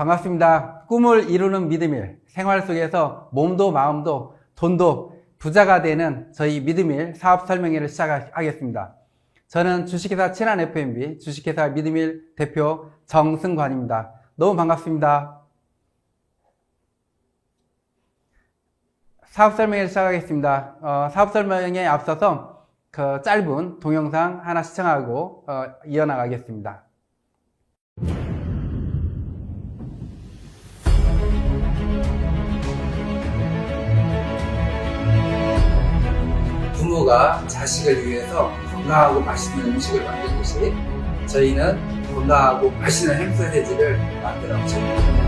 반갑습니다. 꿈을 이루는 믿음일, 생활 속에서 몸도 마음도 돈도 부자가 되는 저희 믿음일 사업 설명회를 시작하겠습니다. 저는 주식회사 친한 F&B 주식회사 믿음일 대표 정승관입니다. 너무 반갑습니다. 사업 설명회를 시작하겠습니다. 사업 설명회에 앞서서 그 짧은 동영상 하나 시청하고 이어나가겠습니다. 부모가 자식을 위해서 건강하고 맛있는 음식을 만들듯이 저희는 건강하고 맛있는 햄소세지를 만들었습니다.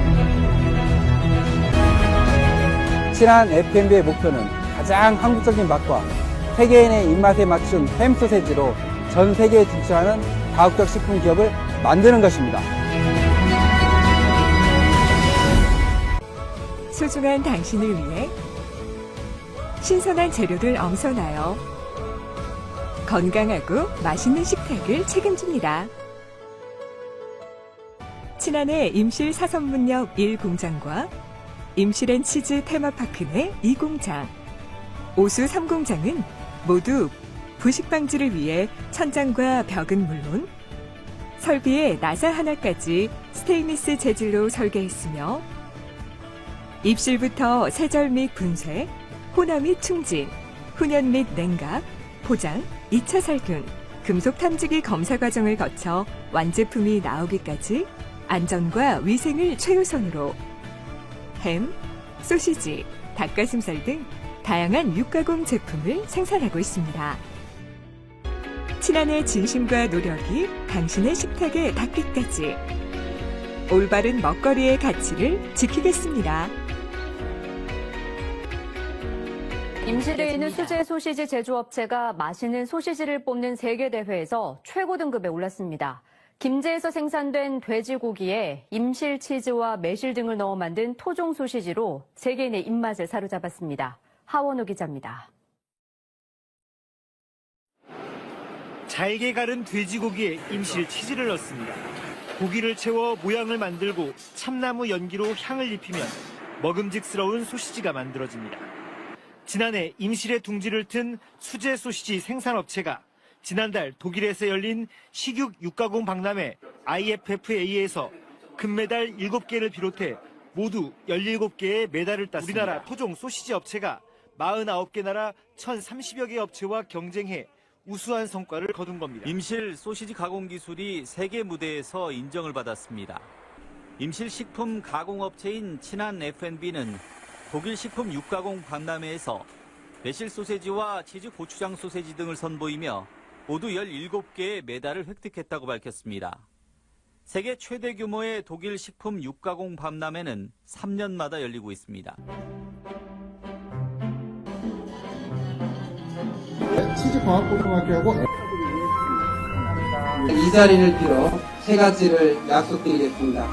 친한 F&B의 목표는 가장 한국적인 맛과 세계인의 입맛에 맞춘 햄소세지로 전 세계에 진출하는 다국적 식품 기업을 만드는 것입니다. 소중한 당신을 위해 신선한 재료를 엄선하여 건강하고 맛있는 식탁을 책임집니다. 친한의 임실 사선문역 1공장과 임실앤치즈 테마파크 내 2공장, 오수 3공장은 모두 부식 방지를 위해 천장과 벽은 물론 설비의 나사 하나까지 스테인리스 재질로 설계했으며 입실부터 세절 및 분쇄, 혼화 및 충진, 훈연 및 냉각, 포장, 2차 살균, 금속 탐지기 검사 과정을 거쳐 완제품이 나오기까지 안전과 위생을 최우선으로 햄, 소시지, 닭가슴살 등 다양한 육가공 제품을 생산하고 있습니다. 친한의 진심과 노력이 당신의 식탁에 닿기까지 올바른 먹거리의 가치를 지키겠습니다. 임실에 있는 수제 소시지 제조업체가 맛있는 소시지를 뽑는 세계대회에서 최고 등급에 올랐습니다. 김제에서 생산된 돼지고기에 임실 치즈와 매실 등을 넣어 만든 토종 소시지로 세계인의 입맛을 사로잡았습니다. 하원우 기자입니다. 잘게 가른 돼지고기에 임실 치즈를 넣습니다. 고기를 채워 모양을 만들고 참나무 연기로 향을 입히면 먹음직스러운 소시지가 만들어집니다. 지난해 임실의 둥지를 튼 수제 소시지 생산업체가 지난달 독일에서 열린 식육 육가공 박람회 IFFA에서 금메달 7개를 비롯해 모두 17개의 메달을 땄습니다. 우리나라 토종 소시지 업체가 49개 나라 1,030여 개 업체와 경쟁해 우수한 성과를 거둔 겁니다. 임실 소시지 가공 기술이 세계 무대에서 인정을 받았습니다. 임실 식품 가공업체인 친한 F&B는 독일 식품 육가공 박람회에서 매실 소세지와 치즈 고추장 소세지 등을 선보이며 모두 17개의 메달을 획득했다고 밝혔습니다. 세계 최대 규모의 독일 식품 육가공 박람회는 3년마다 열리고 있습니다. 치즈과학고등학교하고 이 자리를 빌어 세 가지를 약속드리겠습니다.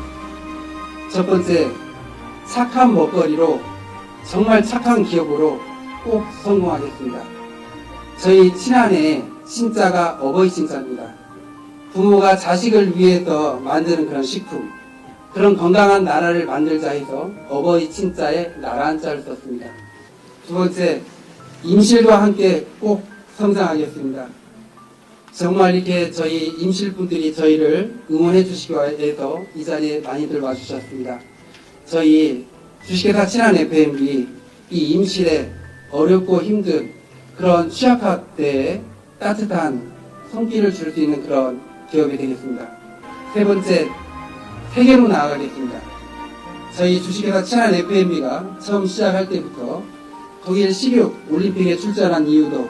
첫 번째, 착한 먹거리로 정말 착한 기업으로 꼭 성공하겠습니다. 저희 친한의 친자가 어버이 친자입니다. 부모가 자식을 위해서 만드는 그런 식품, 그런 건강한 나라를 만들자 해서 어버이 친자에 나라 한자를 썼습니다. 두 번째, 임실과 함께 꼭 성장하겠습니다. 정말 이렇게 저희 임실분들이 저희를 응원해 주시기 위해서 이 자리에 많이들 와주셨습니다. 저희 주식회사 친한 F&B 이 임실에 어렵고 힘든 그런 취약학 때에 따뜻한 손길을 줄 수 있는 그런 기업이 되겠습니다. 세 번째, 세계로 나아가겠습니다. 저희 주식회사 친한 F&B가 처음 시작할 때부터 독일 식육 올림픽에 출전한 이유도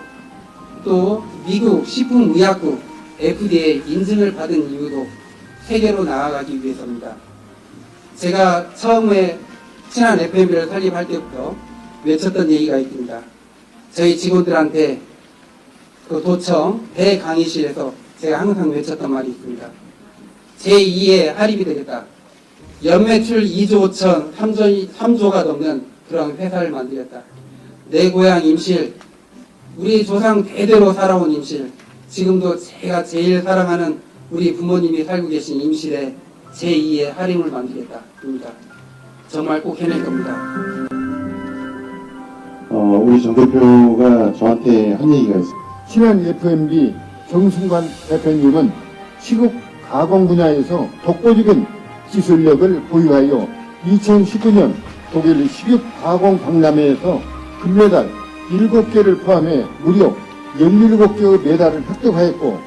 또 미국 식품의약국 FDA 인증을 받은 이유도 세계로 나아가기 위해서입니다. 제가 처음에 친한 F&B를 설립할 때부터 외쳤던 얘기가 있습니다. 저희 직원들한테 그 도청 대강의실에서 제가 항상 외쳤던 말이 있습니다. 제2의 할입이 되겠다. 연매출 2조 5천 3조가 넘는 그런 회사를 만들겠다. 내 고향 임실, 우리 조상 대대로 살아온 임실, 지금도 제가 제일 사랑하는 우리 부모님이 살고 계신 임실에 제2의 하림을 만들겠다입니다. 정말 꼭 해낼 겁니다. 우리 정 대표가 저한테 한 얘기가 있어요. 친한 F&B 정순관 대표님은 시국 가공 분야에서 독보적인 기술력을 보유하여 2019년 독일 식육 가공 박람회에서 금메달 7개를 포함해 무려 17개의 메달을 획득하였고,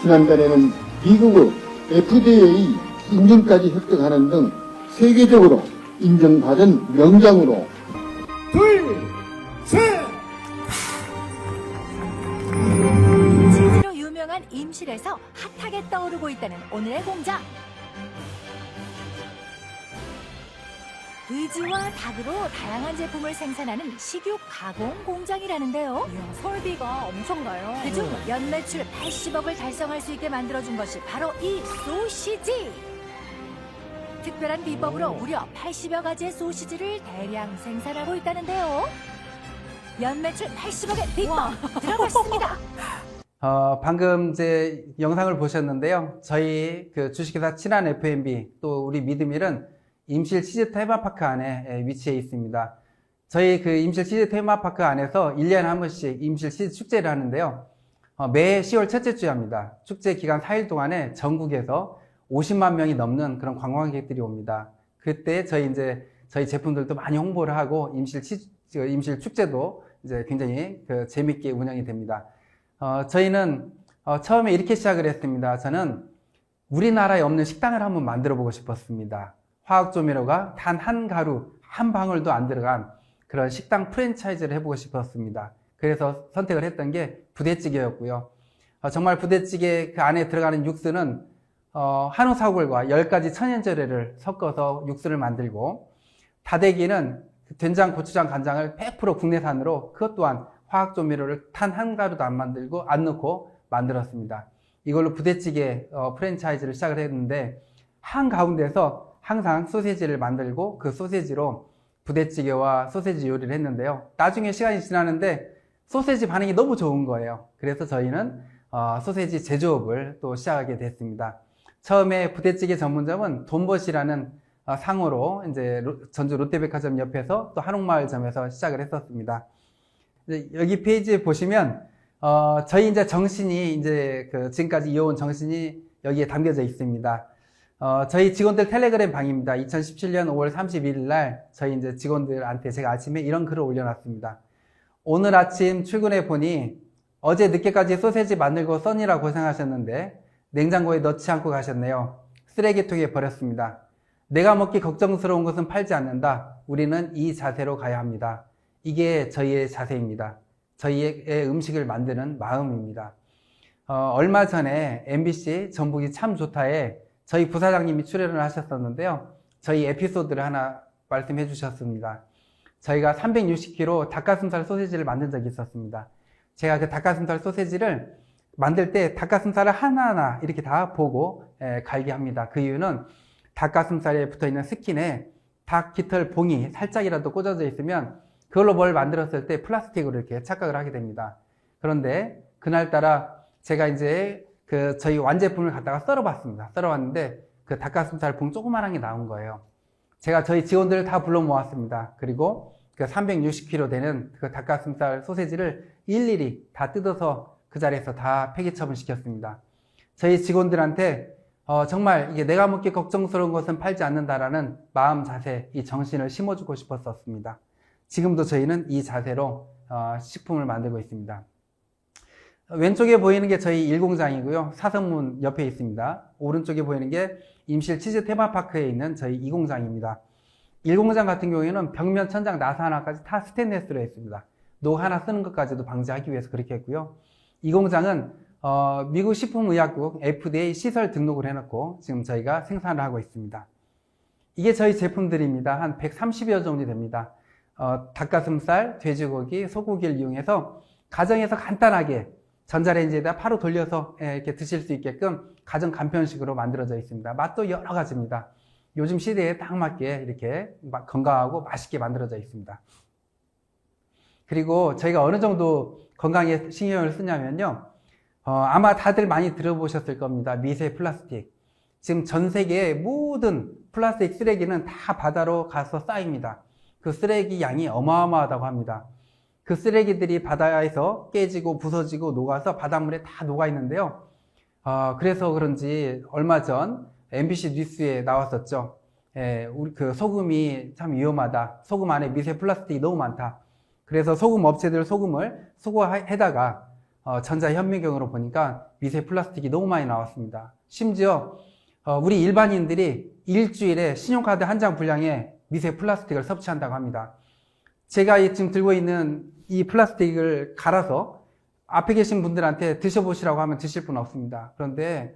지난달에는 미국의 FDA 인증까지 획득하는 등 세계적으로 인정받은 명장으로 치즈로 유명한 임실에서 핫하게 떠오르고 있다는 오늘의 공장. 의지와 닭으로 다양한 제품을 생산하는 식육 가공 공장이라는데요. 이야, 설비가 엄청나요. 그중 연매출 80억을 달성할 수 있게 만들어준 것이 바로 이 소시지. 특별한 비법으로 무려 80여 가지의 소시지를 대량 생산하고 있다는데요. 연매출 80억의 비법 들어봤습니다. 방금 제 영상을 보셨는데요. 저희 그 주식회사 친한 F&B 또 우리 미드밀은 임실 치즈 테마파크 안에 위치해 있습니다. 저희 그 임실 치즈 테마파크 안에서 1년에 한 번씩 임실 치즈 축제를 하는데요. 매 10월 첫째 주에 합니다. 축제 기간 4일 동안에 전국에서 50만 명이 넘는 그런 관광객들이 옵니다. 그때 저희 제품들도 많이 홍보를 하고 임실 축제도 이제 굉장히 재밌게 운영이 됩니다. 저희는 처음에 이렇게 시작을 했습니다. 저는 우리나라에 없는 식당을 한번 만들어 보고 싶었습니다. 화학조미료가 단 한 가루, 한 방울도 안 들어간 그런 식당 프랜차이즈를 해보고 싶었습니다. 그래서 선택을 했던 게 부대찌개였고요. 정말 부대찌개 그 안에 들어가는 육수는 한우 사골과 10가지 천연재료를 섞어서 육수를 만들고, 다대기는 된장, 고추장, 간장을 100% 국내산으로 그것 또한 화학조미료를 단 한 가루도 안 넣고 만들었습니다. 이걸로 부대찌개 프랜차이즈를 시작을 했는데, 한가운데서 항상 소세지를 만들고 그 소세지로 부대찌개와 소세지 요리를 했는데요. 나중에 시간이 지나는데 소세지 반응이 너무 좋은 거예요. 그래서 저희는 소세지 제조업을 또 시작하게 됐습니다. 처음에 부대찌개 전문점은 돈벗이라는 상호로 이제 전주 롯데백화점 옆에서 또 한옥마을점에서 시작을 했었습니다. 여기 페이지에 보시면 저희 이제 정신이 지금까지 이어온 정신이 여기에 담겨져 있습니다. 저희 직원들 텔레그램 방입니다. 2017년 5월 31일 날 저희 이제 직원들한테 제가 아침에 이런 글을 올려놨습니다. 오늘 아침 출근해 보니 어제 늦게까지 소세지 만들고 써니라 고생하셨는데 냉장고에 넣지 않고 가셨네요. 쓰레기통에 버렸습니다. 내가 먹기 걱정스러운 것은 팔지 않는다. 우리는 이 자세로 가야 합니다. 이게 저희의 자세입니다. 저희의 음식을 만드는 마음입니다. 얼마 전에 MBC 전북이 참 좋다에 저희 부사장님이 출연을 하셨었는데요. 저희 에피소드를 하나 말씀해 주셨습니다. 저희가 360kg 닭가슴살 소세지를 만든 적이 있었습니다. 제가 그 닭가슴살 소세지를 만들 때 닭가슴살을 하나하나 이렇게 다 보고 갈게 합니다. 그 이유는 닭가슴살에 붙어있는 스킨에 닭 깃털 봉이 살짝이라도 꽂아져 있으면 그걸로 뭘 만들었을 때 플라스틱으로 이렇게 착각을 하게 됩니다. 그런데 그날따라 제가 이제 저희 완제품을 갖다가 썰어봤습니다. 썰어봤는데 그 닭가슴살 봉 조그만한 게 나온 거예요. 제가 저희 직원들을 다 불러 모았습니다. 그리고 그 360kg 되는 그 닭가슴살 소세지를 일일이 다 뜯어서 그 자리에서 다 폐기 처분시켰습니다. 저희 직원들한테 정말 이게 내가 먹기 걱정스러운 것은 팔지 않는다라는 마음 자세, 이 정신을 심어주고 싶었었습니다. 지금도 저희는 이 자세로 식품을 만들고 있습니다. 왼쪽에 보이는 게 저희 1공장이고요. 사성문 옆에 있습니다. 오른쪽에 보이는 게 임실 치즈 테마파크에 있는 저희 2공장입니다. 1공장 같은 경우에는 벽면, 천장, 나사 하나까지 다 스테인리스로 했습니다. 노 하나 쓰는 것까지도 방지하기 위해서 그렇게 했고요. 2공장은 미국 식품의약국 FDA 시설 등록을 해놓고 지금 저희가 생산을 하고 있습니다. 이게 저희 제품들입니다. 한 130여 종이 됩니다. 닭가슴살, 돼지고기, 소고기를 이용해서 가정에서 간단하게 전자레인지에다 바로 돌려서 이렇게 드실 수 있게끔 가정 간편식으로 만들어져 있습니다. 맛도 여러 가지입니다. 요즘 시대에 딱 맞게 이렇게 건강하고 맛있게 만들어져 있습니다. 그리고 저희가 어느 정도 건강에 신경을 쓰냐면요. 아마 다들 많이 들어보셨을 겁니다. 미세 플라스틱. 지금 전 세계의 모든 플라스틱 쓰레기는 다 바다로 가서 쌓입니다. 그 쓰레기 양이 어마어마하다고 합니다. 그 쓰레기들이 바다에서 깨지고 부서지고 녹아서 바닷물에 다 녹아 있는데요. 그래서 그런지 얼마 전 MBC 뉴스에 나왔었죠. 우리 그 소금이 참 위험하다. 소금 안에 미세 플라스틱이 너무 많다. 그래서 소금 업체들 소금을 수거해다가 전자 현미경으로 보니까 미세 플라스틱이 너무 많이 나왔습니다. 심지어 우리 일반인들이 일주일에 신용카드 한 장 분량의 미세 플라스틱을 섭취한다고 합니다. 제가 지금 들고 있는 이 플라스틱을 갈아서 앞에 계신 분들한테 드셔보시라고 하면 드실 분 없습니다. 그런데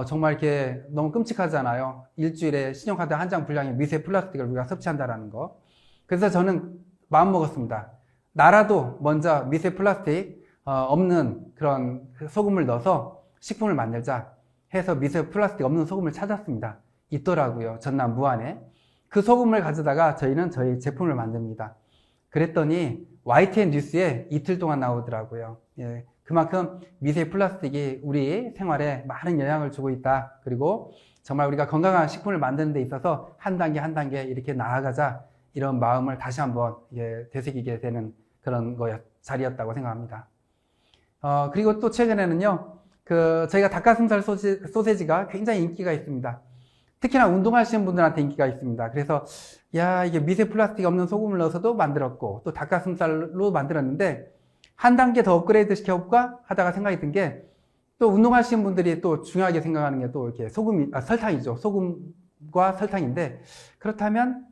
정말 이렇게 너무 끔찍하잖아요. 일주일에 신용카드 한 장 분량의 미세 플라스틱을 우리가 섭취한다는 거. 그래서 저는 마음 먹었습니다. 나라도 먼저 미세 플라스틱 없는 그런 소금을 넣어서 식품을 만들자 해서 미세 플라스틱 없는 소금을 찾았습니다. 있더라고요. 전남 무안에. 그 소금을 가져다가 저희는 저희 제품을 만듭니다. 그랬더니 YTN 뉴스에 이틀 동안 나오더라고요. 예, 그만큼 미세 플라스틱이 우리 생활에 많은 영향을 주고 있다. 그리고 정말 우리가 건강한 식품을 만드는 데 있어서 한 단계 한 단계 이렇게 나아가자, 이런 마음을 다시 한번 되새기게 되는 그런 자리였다고 생각합니다. 그리고 또 최근에는요, 저희가 닭가슴살 소세지가 굉장히 인기가 있습니다. 특히나 운동하시는 분들한테 인기가 있습니다. 그래서 이게 미세 플라스틱 없는 소금을 넣어서도 만들었고 또 닭가슴살로 만들었는데 한 단계 더 업그레이드 시켜볼까 하다가 생각이 든 게, 또 운동하시는 분들이 또 중요하게 생각하는 게 또 이렇게 설탕이죠. 소금과 설탕인데, 그렇다면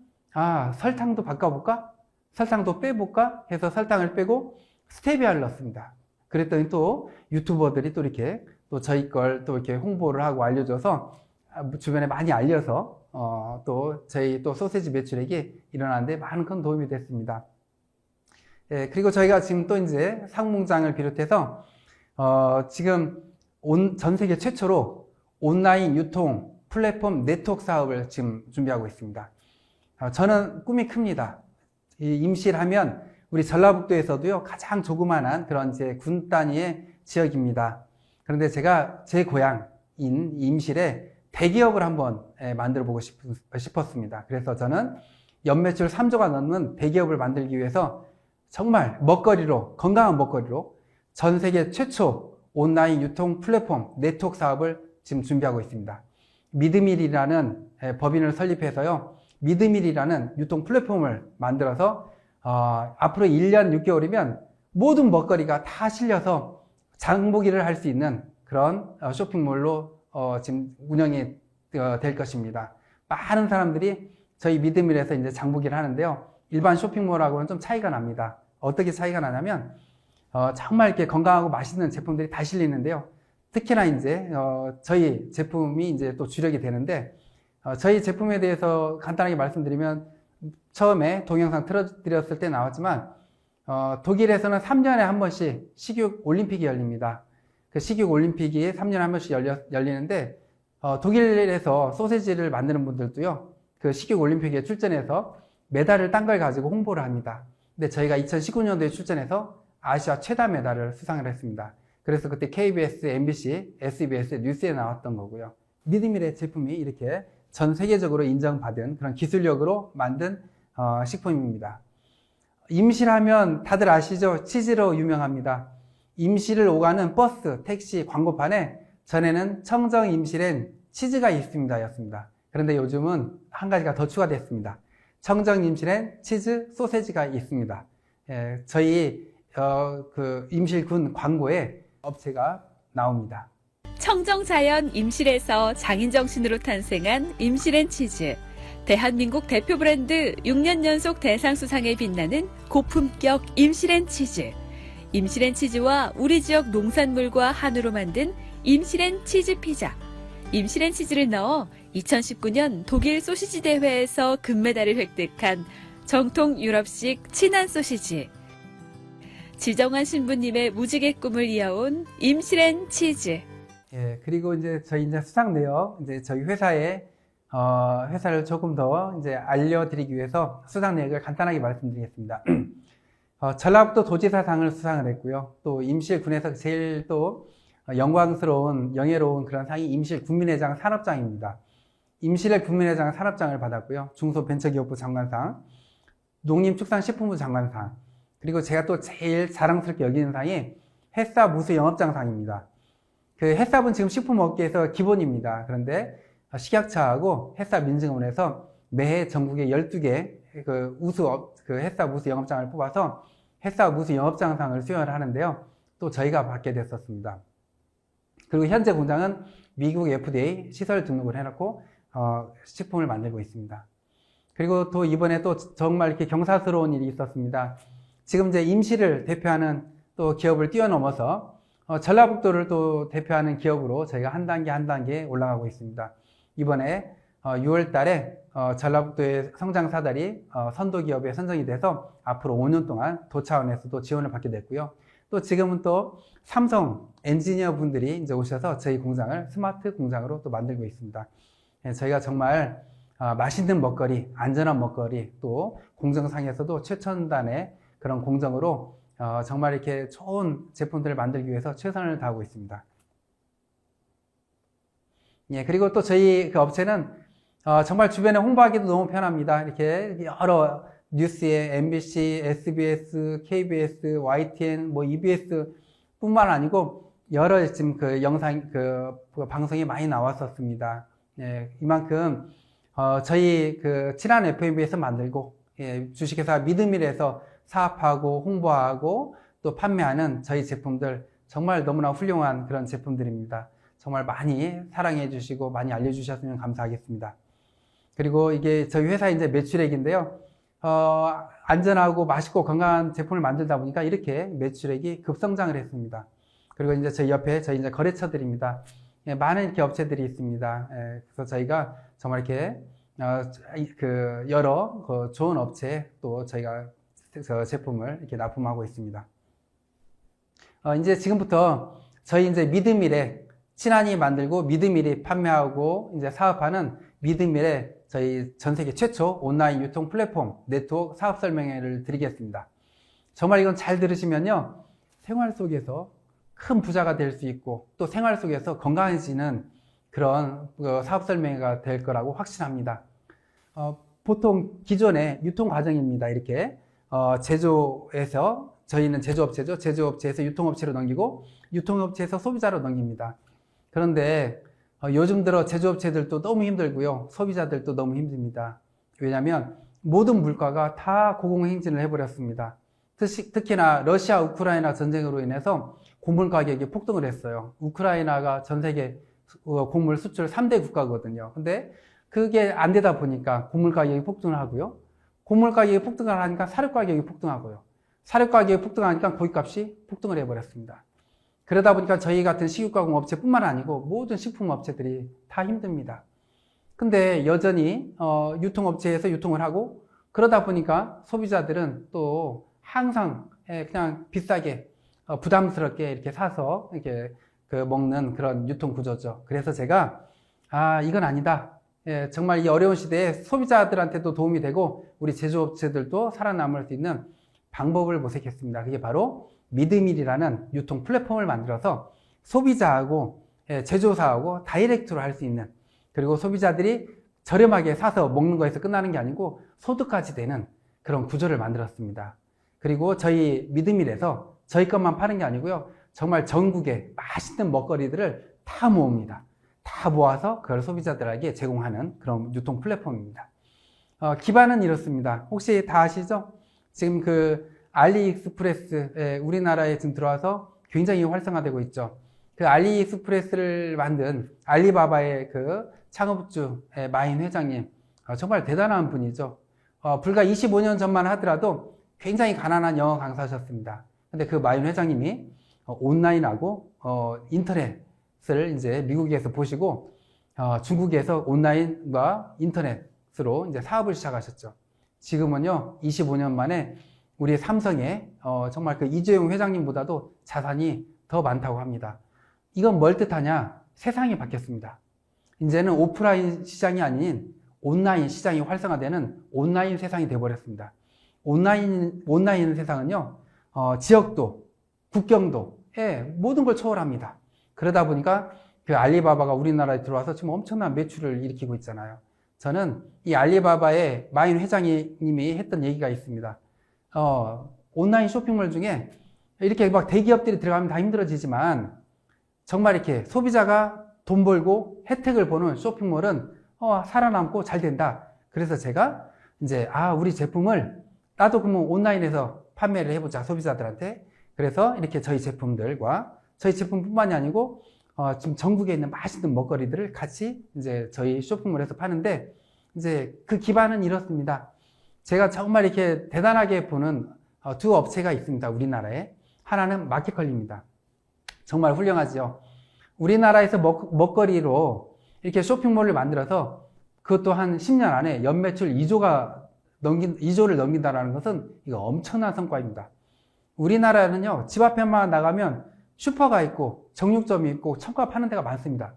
설탕도 바꿔볼까? 설탕도 빼볼까? 해서 설탕을 빼고 스테비아를 넣습니다. 그랬더니 또 유튜버들이 또 이렇게 또 저희 걸 또 이렇게 홍보를 하고 알려줘서 주변에 많이 알려서 또 저희 또 소세지 매출액이 일어나는데 많은 큰 도움이 됐습니다. 그리고 저희가 지금 또 이제 상무장을 비롯해서 지금 전 세계 최초로 온라인 유통 플랫폼 네트워크 사업을 지금 준비하고 있습니다. 저는 꿈이 큽니다. 이 임실하면 우리 전라북도에서도요, 가장 조그만한 그런 이제 군 단위의 지역입니다. 그런데 제가 제 고향인 임실에 대기업을 한번 만들어 보고 싶었습니다. 그래서 저는 연매출 3조가 넘는 대기업을 만들기 위해서 정말 건강한 먹거리로 전 세계 최초 온라인 유통 플랫폼 네트워크 사업을 지금 준비하고 있습니다. 미드밀이라는 법인을 설립해서요, 미드밀이라는 유통 플랫폼을 만들어서 앞으로 1년 6개월이면 모든 먹거리가 다 실려서 장보기를 할 수 있는 그런 쇼핑몰로 지금 운영이 될 것입니다. 많은 사람들이 저희 미드밀에서 이제 장보기를 하는데요, 일반 쇼핑몰하고는 좀 차이가 납니다. 어떻게 차이가 나냐면 정말 이렇게 건강하고 맛있는 제품들이 다 실리는데요. 특히나 이제 저희 제품이 이제 또 주력이 되는데, 저희 제품에 대해서 간단하게 말씀드리면, 처음에 동영상 틀어드렸을 때 나왔지만 독일에서는 3년에 한 번씩 식육 올림픽이 열립니다. 그 식육 올림픽이 3년에 한 번씩 열리는데 독일에서 소세지를 만드는 분들도요, 그 식육 올림픽에 출전해서 메달을 딴 걸 가지고 홍보를 합니다. 근데 저희가 2019년도에 출전해서 아시아 최다 메달을 수상을 했습니다. 그래서 그때 KBS, MBC, SBS 뉴스에 나왔던 거고요. 미드밀의 제품이 이렇게 전 세계적으로 인정받은 그런 기술력으로 만든 식품입니다. 임실하면 다들 아시죠? 치즈로 유명합니다. 임실을 오가는 버스, 택시, 광고판에 전에는 청정 임실엔 치즈가 있습니다 였습니다. 그런데 요즘은 한 가지가 더 추가됐습니다. 청정 임실엔 치즈 소세지가 있습니다. 저희 그 임실군 광고에 업체가 나옵니다. 청정자연 임실에서 장인정신으로 탄생한 임실앤 치즈. 대한민국 대표 브랜드 6년 연속 대상 수상에 빛나는 고품격 임실앤 치즈. 임실앤 치즈와 우리 지역 농산물과 한우로 만든 임실앤 치즈 피자. 임실앤 치즈를 넣어 2019년 독일 소시지 대회에서 금메달을 획득한 정통 유럽식 친한 소시지. 지정환 신부님의 무지개 꿈을 이어온 임실앤 치즈. 그리고 이제 저희 이제 수상 내역, 이제 저희 회사를 조금 더 이제 알려드리기 위해서 수상 내역을 간단하게 말씀드리겠습니다. 전라북도 도지사상을 수상을 했고요. 또 임실군에서 제일 또 영광스러운 영예로운 그런 상이 임실 국민회장 산업장입니다. 임실의 국민회장 산업장을 받았고요. 중소벤처기업부 장관상, 농림축산식품부 장관상, 그리고 제가 또 제일 자랑스럽게 여기는 상이 햇삽 우수 영업장상입니다. 그 햇삽은 지금 식품업계에서 기본입니다. 그런데 식약처하고 햇삽 인증을 해서 매해 전국에 12개 그 햇삽 우수 영업장을 뽑아서 햇삽 우수 영업장상을 수여를 하는데요. 또 저희가 받게 됐었습니다. 그리고 현재 공장은 미국 FDA 시설 등록을 해놓고 식품을 만들고 있습니다. 그리고 또 이번에 또 정말 이렇게 경사스러운 일이 있었습니다. 지금 이제 임실을 대표하는 또 기업을 뛰어넘어서 전라북도를 또 대표하는 기업으로 저희가 한 단계 올라가고 있습니다. 이번에 6월 달에 전라북도의 성장 사다리 선도기업에 선정이 돼서 앞으로 5년 동안 도 차원에서도 지원을 받게 됐고요. 또 지금은 또 삼성 엔지니어 분들이 이제 오셔서 저희 공장을 스마트 공장으로 또 만들고 있습니다. 저희가 정말 맛있는 먹거리, 안전한 먹거리, 또 공정상에서도 최첨단의 그런 공정으로 정말 이렇게 좋은 제품들을 만들기 위해서 최선을 다하고 있습니다. 예, 그리고 또 저희 그 업체는 정말 주변에 홍보하기도 너무 편합니다. 이렇게 여러 뉴스에 MBC, SBS, KBS, YTN, EBS 뿐만 아니고 여러 지금 그 영상, 그 방송이 많이 나왔었습니다. 예, 이만큼 저희 그 친한 FMB에서 만들고 주식회사 믿음일에서 사업하고 홍보하고 또 판매하는 저희 제품들 정말 너무나 훌륭한 그런 제품들입니다. 정말 많이 사랑해 주시고 많이 알려주셨으면 감사하겠습니다. 그리고 이게 저희 회사 이제 매출액인데요. 안전하고 맛있고 건강한 제품을 만들다 보니까 이렇게 매출액이 급성장을 했습니다. 그리고 이제 저희 옆에 저희 이제 거래처들입니다. 예, 많은 이렇게 업체들이 있습니다. 예, 그래서 저희가 정말 이렇게 그 여러 그 좋은 업체에 또 저희가 제품을 이렇게 납품하고 있습니다. 이제 지금부터 저희 이제 믿음일에 친한이 만들고 믿음일이 판매하고 이제 사업하는 믿음일에 저희 전 세계 최초 온라인 유통 플랫폼 네트워크 사업 설명회를 드리겠습니다. 정말 이건 잘 들으시면요. 생활 속에서 큰 부자가 될 수 있고 또 생활 속에서 건강해지는 그런 사업 설명회가 될 거라고 확신합니다. 보통 기존의 유통 과정입니다. 이렇게 제조에서 저희는 제조업체죠. 제조업체에서 유통업체로 넘기고 유통업체에서 소비자로 넘깁니다. 그런데 요즘 들어 제조업체들도 너무 힘들고요. 소비자들도 너무 힘듭니다. 왜냐하면 모든 물가가 다 고공행진을 해버렸습니다. 특히나 러시아 우크라이나 전쟁으로 인해서 곡물 가격이 폭등을 했어요. 우크라이나가 전 세계 곡물 수출 3대 국가거든요. 근데 그게 안 되다 보니까 곡물 가격이 폭등을 하고요. 곡물 가격이 폭등을 하니까 사료 가격이 폭등하고요. 사료 가격이 폭등하니까 고깃값이 폭등을 해버렸습니다. 그러다 보니까 저희 같은 식육가공 업체뿐만 아니고 모든 식품업체들이 다 힘듭니다. 근데 여전히 유통업체에서 유통을 하고 그러다 보니까 소비자들은 또 항상 그냥 비싸게 부담스럽게 이렇게 사서 이렇게 먹는 그런 유통 구조죠. 그래서 제가 이건 아니다. 정말 이 어려운 시대에 소비자들한테도 도움이 되고 우리 제조업체들도 살아남을 수 있는 방법을 모색했습니다. 그게 바로 믿음일이라는 유통 플랫폼을 만들어서 소비자하고 제조사하고 다이렉트로 할 수 있는, 그리고 소비자들이 저렴하게 사서 먹는 거에서 끝나는 게 아니고 소득까지 되는 그런 구조를 만들었습니다. 그리고 저희 믿음일에서 저희 것만 파는 게 아니고요. 정말 전국에 맛있는 먹거리들을 다 모읍니다. 다 모아서 그걸 소비자들에게 제공하는 그런 유통 플랫폼입니다. 기반은 이렇습니다. 혹시 다 아시죠? 지금 그 알리익스프레스 우리나라에 지금 들어와서 굉장히 활성화되고 있죠. 그 알리익스프레스를 만든 알리바바의 그 창업주 마인 회장님 정말 대단한 분이죠. 불과 25년 전만 하더라도 굉장히 가난한 영어 강사셨습니다. 근데 그 마인 회장님이 온라인하고 인터넷을 이제 미국에서 보시고 중국에서 온라인과 인터넷으로 이제 사업을 시작하셨죠. 지금은요 25년 만에 우리 삼성의 정말 그 이재용 회장님보다도 자산이 더 많다고 합니다. 이건 뭘 뜻하냐? 세상이 바뀌었습니다. 이제는 오프라인 시장이 아닌 온라인 시장이 활성화되는 온라인 세상이 되어버렸습니다. 온라인 세상은요 지역도 국경도 모든 걸 초월합니다. 그러다 보니까 그 알리바바가 우리나라에 들어와서 지금 엄청난 매출을 일으키고 있잖아요. 저는 이 알리바바의 마인 회장님이 했던 얘기가 있습니다. 온라인 쇼핑몰 중에 이렇게 막 대기업들이 들어가면 다 힘들어지지만 정말 이렇게 소비자가 돈 벌고 혜택을 보는 쇼핑몰은 살아남고 잘 된다. 그래서 제가 이제 우리 제품을 나도 그러면 온라인에서 판매를 해보자, 소비자들한테. 그래서 이렇게 저희 제품들과 저희 제품뿐만이 아니고 지금 전국에 있는 맛있는 먹거리들을 같이 이제 저희 쇼핑몰에서 파는데, 이제 그 기반은 이렇습니다. 제가 정말 이렇게 대단하게 보는 두 업체가 있습니다, 우리나라에. 하나는 마켓컬리입니다. 정말 훌륭하죠. 우리나라에서 먹거리로 이렇게 쇼핑몰을 만들어서 그것도 한 10년 안에 연매출 2조를 넘긴다는 것은 이거 엄청난 성과입니다. 우리나라는요, 집 앞에만 나가면 슈퍼가 있고 정육점이 있고 청가 파는 데가 많습니다.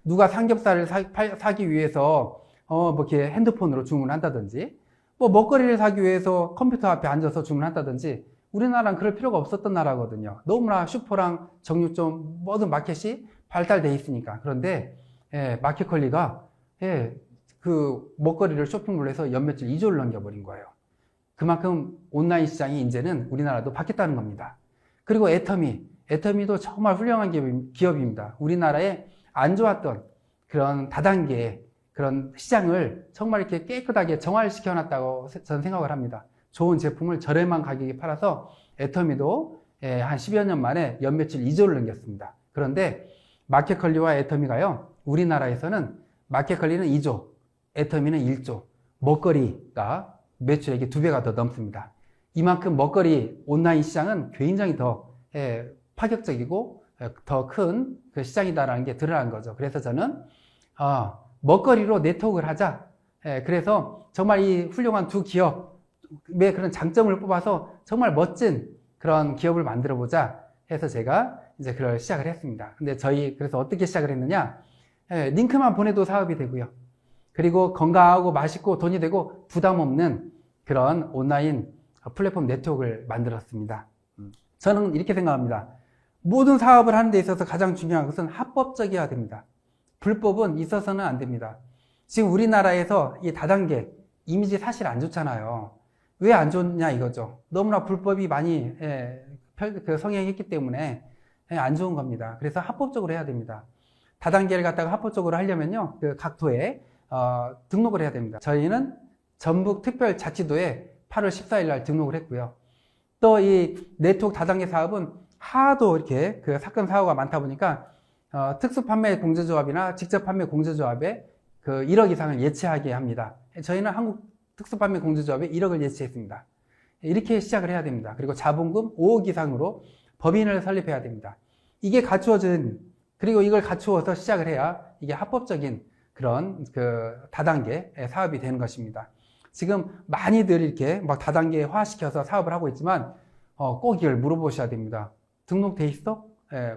누가 삼겹살을 사기 위해서 뭐 이렇게 핸드폰으로 주문한다든지, 뭐 먹거리를 사기 위해서 컴퓨터 앞에 앉아서 주문한다든지, 우리나라는 그럴 필요가 없었던 나라거든요. 너무나 슈퍼랑 정육점 모든 마켓이 발달돼 있으니까. 그런데 마켓컬리가 그 먹거리를 쇼핑몰로 해서 연매출 2조를 넘겨버린 거예요. 그만큼 온라인 시장이 이제는 우리나라도 바뀌었다는 겁니다. 그리고 애터미도 정말 훌륭한 기업입니다. 우리나라에 안 좋았던 그런 다단계의 그런 시장을 정말 이렇게 깨끗하게 정화시켜 놨다고 저는 생각을 합니다. 좋은 제품을 저렴한 가격에 팔아서 애터미도 한 10여 년 만에 연매출 2조를 넘겼습니다. 그런데 마켓컬리와 애터미가요, 우리나라에서는 마켓컬리는 2조, 애터미는 1조, 먹거리가 매출액이 2배가 더 넘습니다. 이만큼 먹거리 온라인 시장은 굉장히 더 파격적이고 더 큰 그 시장이다라는 게 드러난 거죠. 그래서 저는 먹거리로 네트워크를 하자. 그래서 정말 이 훌륭한 두 기업의 그런 장점을 뽑아서 정말 멋진 그런 기업을 만들어 보자 해서 제가 이제 그걸 시작을 했습니다. 근데 그래서 어떻게 시작을 했느냐? 링크만 보내도 사업이 되고요. 그리고 건강하고 맛있고 돈이 되고 부담 없는 그런 온라인 플랫폼 네트워크를 만들었습니다. 저는 이렇게 생각합니다. 모든 사업을 하는 데 있어서 가장 중요한 것은 합법적이어야 됩니다. 불법은 있어서는 안 됩니다. 지금 우리나라에서 이 다단계 이미지 사실 안 좋잖아요. 왜 안 좋냐 이거죠. 너무나 불법이 많이 성행했기 때문에 안 좋은 겁니다. 그래서 합법적으로 해야 됩니다. 다단계를 갖다가 합법적으로 하려면요, 각 도에 등록을 해야 됩니다. 저희는 전북특별자치도에 8월 14일 날 등록을 했고요. 또 이 네트워크 다단계 사업은 하도 이렇게 그 사건 사고가 많다 보니까 특수판매 공제조합이나 직접 판매 공제조합에 그 1억 이상을 예치하게 합니다. 저희는 한국 특수판매 공제조합에 1억을 예치했습니다. 이렇게 시작을 해야 됩니다. 그리고 자본금 5억 이상으로 법인을 설립해야 됩니다. 이게 그리고 이걸 갖추어서 시작을 해야 이게 합법적인 그런 그 다단계 사업이 되는 것입니다. 지금 많이들 이렇게 막 다단계화 시켜서 사업을 하고 있지만 꼭 이걸 물어보셔야 됩니다. 등록돼 있어?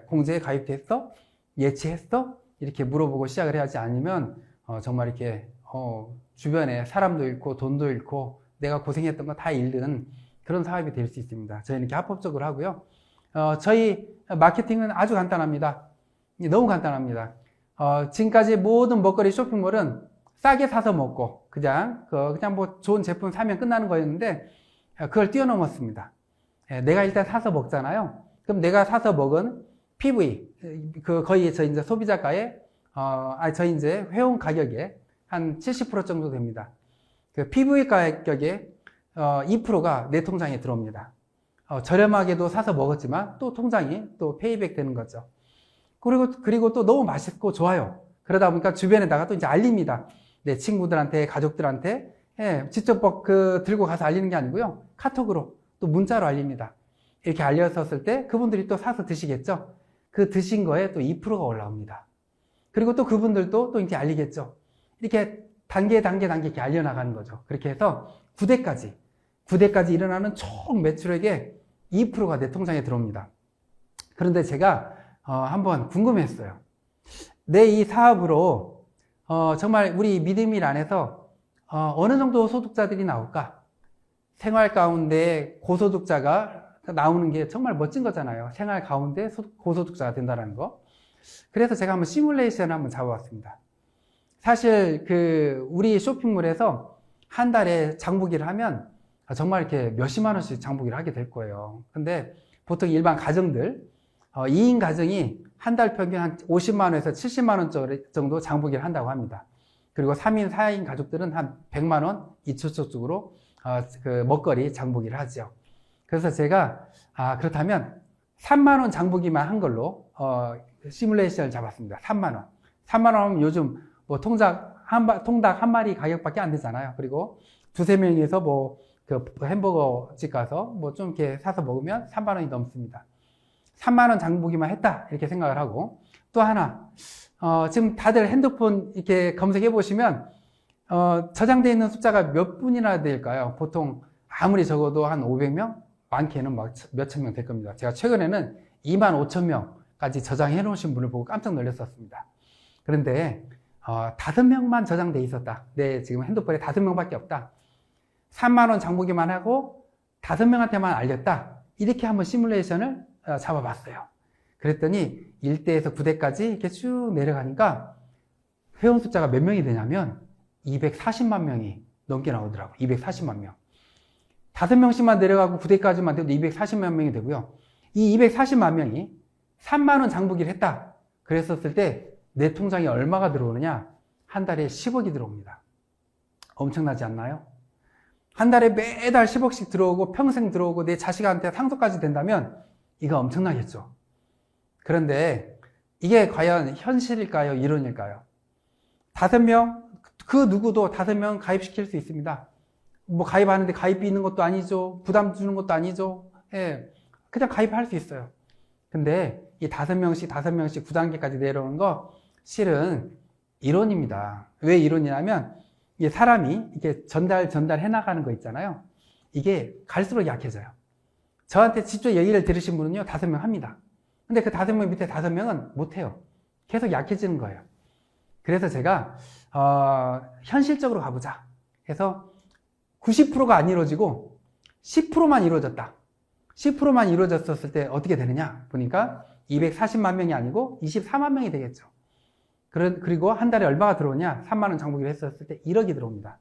공제에 가입됐어? 예치했어? 이렇게 물어보고 시작을 해야지, 아니면 정말 이렇게 주변에 사람도 잃고 돈도 잃고 내가 고생했던 거 다 잃는 그런 사업이 될 수 있습니다. 저희는 이렇게 합법적으로 하고요. 저희 마케팅은 아주 간단합니다. 너무 간단합니다. 지금까지 모든 먹거리 쇼핑몰은 싸게 사서 먹고 그냥 뭐 좋은 제품 사면 끝나는 거였는데 그걸 뛰어넘었습니다. 내가 일단 사서 먹잖아요. 그럼 내가 사서 먹은 PV, 거의 저희 이제 소비자가의 저희 이제 회원 가격의 한 70% 정도 됩니다. 그 PV 가격의 2%가 내 통장에 들어옵니다. 저렴하게도 사서 먹었지만 또 통장이 또 페이백 되는 거죠. 그리고 또 너무 맛있고 좋아요. 그러다 보니까 주변에다가 또 이제 알립니다. 내 친구들한테, 가족들한테, 직접 들고 가서 알리는 게 아니고요. 카톡으로 또 문자로 알립니다. 이렇게 알렸었을 때 그분들이 또 사서 드시겠죠. 그 드신 거에 또 2%가 올라옵니다. 그리고 또 그분들도 또 이렇게 알리겠죠. 이렇게 단계 이렇게 알려나가는 거죠. 그렇게 해서 9대까지 일어나는 총 매출액의 2%가 내 통장에 들어옵니다. 그런데 제가 한번 궁금했어요. 내 이 사업으로 정말 우리 믿음일 안에서 어느 정도 소득자들이 나올까? 생활 가운데 고소득자가 나오는 게 정말 멋진 거잖아요. 생활 가운데 고소득자가 된다는 거. 그래서 제가 한번 시뮬레이션을 한번 잡아봤습니다. 사실 우리 쇼핑몰에서 한 달에 장보기를 하면 정말 이렇게 몇십만 원씩 장보기를 하게 될 거예요. 근데 보통 일반 가정들, 2인 가정이 한 달 평균 한 50만 원에서 70만 원 정도 장보기를 한다고 합니다. 그리고 3인, 4인 가족들은 한 100만 원 이초적으로 먹거리 장보기를 하죠. 그래서 제가 그렇다면 3만 원 장보기만 한 걸로 시뮬레이션을 잡았습니다. 3만 원. 3만 원 하면 요즘 뭐 통닭 한 마리 가격밖에 안 되잖아요. 그리고 두세 명이서 햄버거 집 가서 뭐 좀 이렇게 사서 먹으면 3만 원이 넘습니다. 3만 원 장보기만 했다 이렇게 생각을 하고, 또 하나 지금 다들 핸드폰 이렇게 검색해 보시면 저장되어 있는 숫자가 몇 분이나 될까요? 보통 아무리 적어도 한 500명, 많게는 막 몇천 명 될 겁니다. 제가 최근에는 2만 5천 명까지 저장해 놓으신 분을 보고 깜짝 놀랐었습니다. 그런데 5명만 저장돼 있었다. 내 지금 핸드폰에 5명밖에 없다. 3만 원 장보기만 하고 5명한테만 알렸다. 이렇게 한번 시뮬레이션을 잡아봤어요. 그랬더니 1대에서 9대까지 이렇게 쭉 내려가니까 회원 숫자가 몇 명이 되냐면 240만 명이 넘게 나오더라고요. 240만 명. 5명씩만 내려가고 9대까지만 돼도 240만 명이 되고요. 이 240만 명이 3만 원 장보기를 했다. 그랬었을 때 내 통장에 얼마가 들어오느냐? 한 달에 10억이 들어옵니다. 엄청나지 않나요? 한 달에 매달 10억씩 들어오고 평생 들어오고 내 자식한테 상속까지 된다면 이거 엄청나겠죠. 그런데 이게 과연 현실일까요? 이론일까요? 5명, 그 누구도 5명 가입시킬 수 있습니다. 뭐 가입하는데 가입비 있는 것도 아니죠. 부담 주는 것도 아니죠. 예, 그냥 가입할 수 있어요. 근데 이 5명씩 9단계까지 내려오는 거 실은 이론입니다. 왜 이론이냐면 이게 사람이 이렇게 전달해 나가는 거 있잖아요. 이게 갈수록 약해져요. 저한테 직접 얘기를 들으신 분은요, 5명 합니다. 근데 그 5명 밑에 5명은 못해요. 계속 약해지는 거예요. 그래서 제가 현실적으로 가보자 해서 90%가 안 이루어지고 10%만 이루어졌다. 10%만 이루어졌을 때 어떻게 되느냐 보니까 240만 명이 아니고 24만 명이 되겠죠. 그리고 한 달에 얼마가 들어오냐? 3만 원 장보기를 했었을 때 1억이 들어옵니다.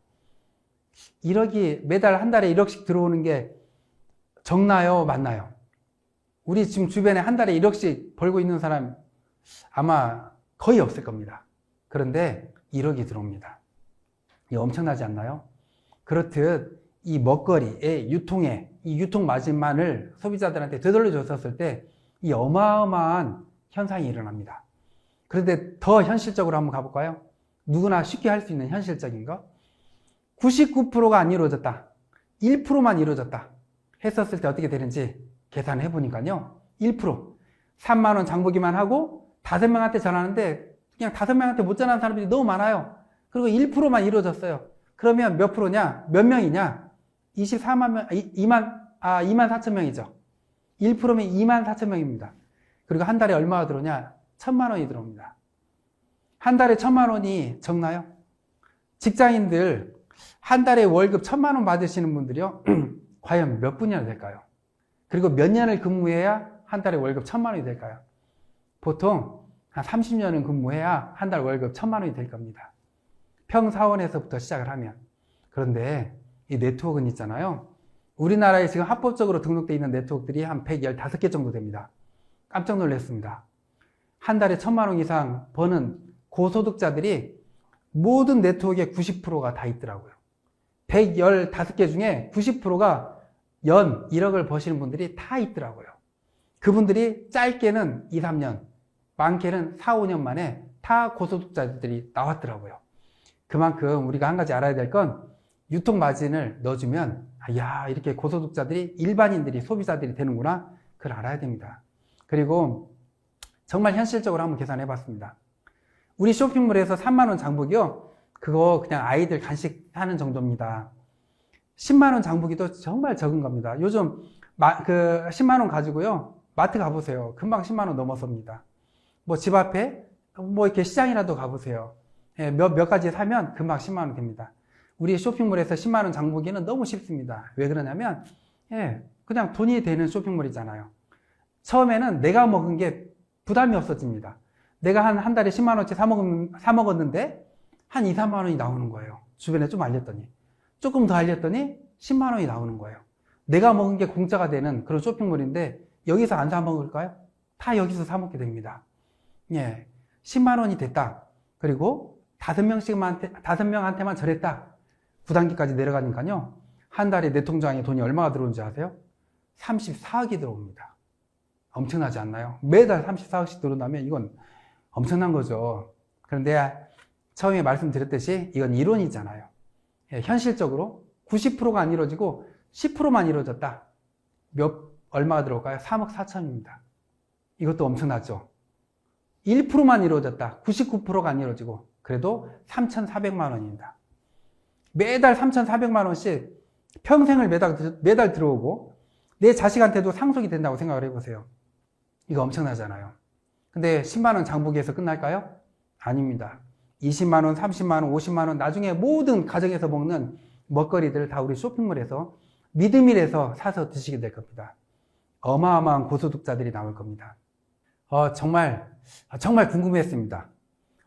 1억이 매달 한 달에 1억씩 들어오는 게 적나요? 맞나요? 우리 지금 주변에 한 달에 1억씩 벌고 있는 사람 아마 거의 없을 겁니다. 그런데 1억이 들어옵니다. 이거 엄청나지 않나요? 그렇듯 이 먹거리의 이 유통 마진만을 소비자들한테 되돌려 줬었을 때 이 어마어마한 현상이 일어납니다. 그런데 더 현실적으로 한번 가볼까요? 누구나 쉽게 할 수 있는 현실적인 거. 99%가 안 이루어졌다. 1%만 이루어졌다. 했었을 때 어떻게 되는지 계산을 해보니까요. 1%. 3만 원 장보기만 하고 5명한테 전하는데 그냥 5명한테 못 전하는 사람들이 너무 많아요. 그리고 1%만 이루어졌어요. 그러면 몇 프로냐? 몇 명이냐? 24만 명, 2만 4천 명이죠. 1%면 2만 4천 명입니다. 그리고 한 달에 얼마가 들어오냐? 1,000만 원이 들어옵니다. 한 달에 1,000만 원이 적나요? 직장인들 한 달에 월급 1,000만 원 받으시는 분들이요. 과연 몇 분이나 될까요? 그리고 몇 년을 근무해야 한 달에 월급 1,000만 원이 될까요? 보통 한 30년은 근무해야 한 달 월급 1,000만 원이 될 겁니다. 평사원에서부터 시작을 하면. 그런데 이 네트워크는 있잖아요. 우리나라에 지금 합법적으로 등록되어 있는 네트워크들이 한 115개 정도 됩니다. 깜짝 놀랐습니다. 한 달에 1,000만 원 이상 버는 고소득자들이 모든 네트워크의 90%가 다 있더라고요. 115개 중에 90%가 연 1억을 버시는 분들이 다 있더라고요. 그분들이 짧게는 2, 3년, 많게는 4, 5년 만에 다 고소득자들이 나왔더라고요. 그만큼 우리가 한 가지 알아야 될 건 유통 마진을 넣어주면 야, 이렇게 고소득자들이 일반인들이 소비자들이 되는구나. 그걸 알아야 됩니다. 그리고 정말 현실적으로 한번 계산해 봤습니다. 우리 쇼핑몰에서 3만 원 장보기요. 그거 그냥 아이들 간식 하는 정도입니다. 10만 원 장보기도 정말 적은 겁니다. 요즘 10만 원 가지고요. 마트 가보세요. 금방 10만 원 넘어섭니다. 뭐 집 앞에 뭐 이렇게 시장이라도 가보세요. 예, 몇 가지 사면 금방 10만 원 됩니다. 우리 쇼핑몰에서 10만 원 장보기는 너무 쉽습니다. 왜 그러냐면 그냥 돈이 되는 쇼핑몰이잖아요. 처음에는 내가 먹은 게 부담이 없어집니다. 내가 한 달에 10만 원치 사 먹었는데 한 2, 3만 원이 나오는 거예요. 주변에 좀 알렸더니. 조금 더 알렸더니 10만 원이 나오는 거예요. 내가 먹은 게 공짜가 되는 그런 쇼핑몰인데 여기서 안 사 먹을까요? 다 여기서 사 먹게 됩니다. 예. 10만 원이 됐다. 그리고 5명한테만 저랬다. 9단계까지 내려가니까요. 한 달에 내 통장에 돈이 얼마가 들어오는지 아세요? 34억이 들어옵니다. 엄청나지 않나요? 매달 34억씩 들어온다면 이건 엄청난 거죠. 그런데 처음에 말씀드렸듯이 이건 이론이잖아요. 예, 현실적으로 90%가 안 이루어지고 10%만 이루어졌다. 얼마가 들어올까요? 3억 4천입니다. 이것도 엄청나죠. 1%만 이루어졌다. 99%가 안 이루어지고 그래도 3,400만 원입니다. 매달 3,400만 원씩 평생을 매달 들어오고 내 자식한테도 상속이 된다고 생각을 해보세요. 이거 엄청나잖아요. 근데 10만 원 장보기에서 끝날까요? 아닙니다. 20만 원, 30만 원, 50만 원 나중에 모든 가정에서 먹는 먹거리들 다 우리 쇼핑몰에서 믿음이라서 사서 드시게 될 겁니다. 어마어마한 고소득자들이 나올 겁니다. 정말 궁금했습니다.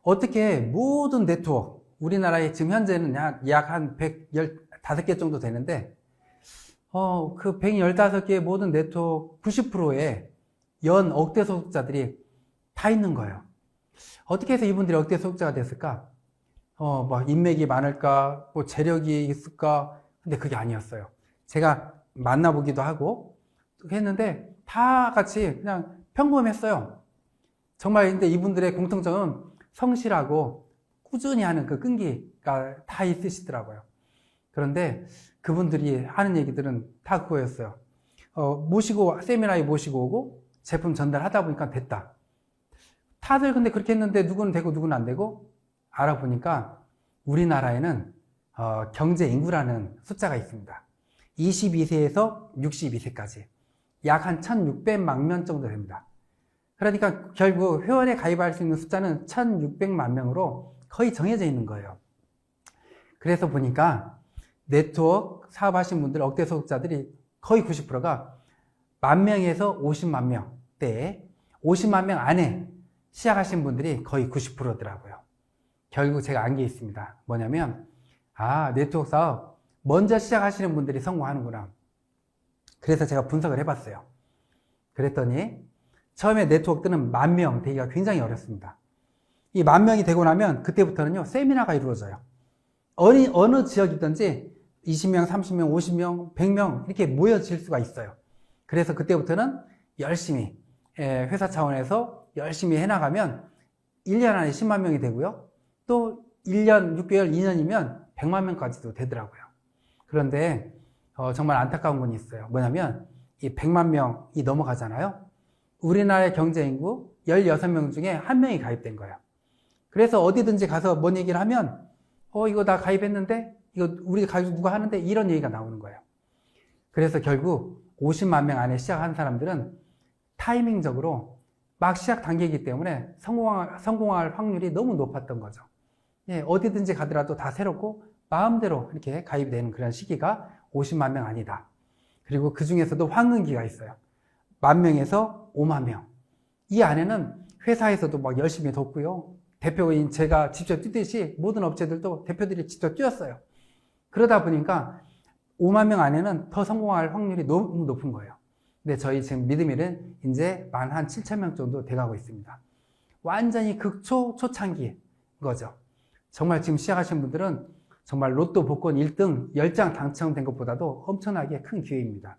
어떻게 모든 네트워크, 우리나라에 지금 현재는 약 한 115개 정도 되는데, 그 115개의 모든 네트워크 90%의 연 억대 소득자들이 다 있는 거예요. 어떻게 해서 이분들이 억대 소득자가 됐을까? 막 인맥이 많을까? 뭐 재력이 있을까? 근데 그게 아니었어요. 제가 만나보기도 하고 했는데 다 같이 그냥 평범했어요. 정말 근데 이분들의 공통점은 성실하고 꾸준히 하는 그 끈기가 다 있으시더라고요. 그런데 그분들이 하는 얘기들은 다 그거였어요. 세미나에 모시고 오고 제품 전달하다 보니까 됐다. 다들 근데 그렇게 했는데 누구는 되고 누구는 안 되고 알아보니까 우리나라에는 경제 인구라는 숫자가 있습니다. 22세에서 62세까지 약 한 1600만 명 정도 됩니다. 그러니까 결국 회원에 가입할 수 있는 숫자는 1600만 명으로 거의 정해져 있는 거예요. 그래서 보니까 네트워크 사업하신 분들 억대 소득자들이 거의 90%가 10,000명에서 50만 명대에 50만 명 안에 시작하신 분들이 거의 90%더라고요. 결국 제가 안 게 있습니다. 뭐냐면 네트워크 사업 먼저 시작하시는 분들이 성공하는구나. 그래서 제가 분석을 해봤어요. 그랬더니 처음에 네트워크들은 10,000명 되기가 굉장히 어렵습니다. 이 10,000명이 되고 나면 그때부터는요 세미나가 이루어져요. 어느 지역이든지 20명, 30명, 50명, 100명 이렇게 모여질 수가 있어요. 그래서 그때부터는 열심히 회사 차원에서 열심히 해나가면 1년 안에 10만 명이 되고요. 또 1년, 6개월, 2년이면 100만 명까지도 되더라고요. 그런데 정말 안타까운 건 있어요. 뭐냐면 이 100만 명이 넘어가잖아요. 우리나라의 경제 인구 16명 중에 1명이 가입된 거예요. 그래서 어디든지 가서 뭔 얘기를 하면 이거 나 가입했는데 이거 우리 가입 누가 하는데 이런 얘기가 나오는 거예요. 그래서 결국 50만 명 안에 시작한 사람들은 타이밍적으로 막 시작 단계이기 때문에 성공할 확률이 너무 높았던 거죠. 예, 어디든지 가더라도 다 새롭고 마음대로 이렇게 가입이 되는 그런 시기가 50만 명 아니다. 그리고 그 중에서도 황금기가 있어요. 10,000명에서 5만 명. 이 안에는 회사에서도 막 열심히 돕고요. 대표인 제가 직접 뛰듯이 모든 업체들도 대표들이 직접 뛰었어요. 그러다 보니까 5만 명 안에는 더 성공할 확률이 너무 높은 거예요. 근데 저희 지금 믿음이는 이제 한 7,000명 정도 돼가고 있습니다. 완전히 초창기인 거죠. 정말 지금 시작하신 분들은 정말 로또 복권 1등 10장 당첨된 것보다도 엄청나게 큰 기회입니다.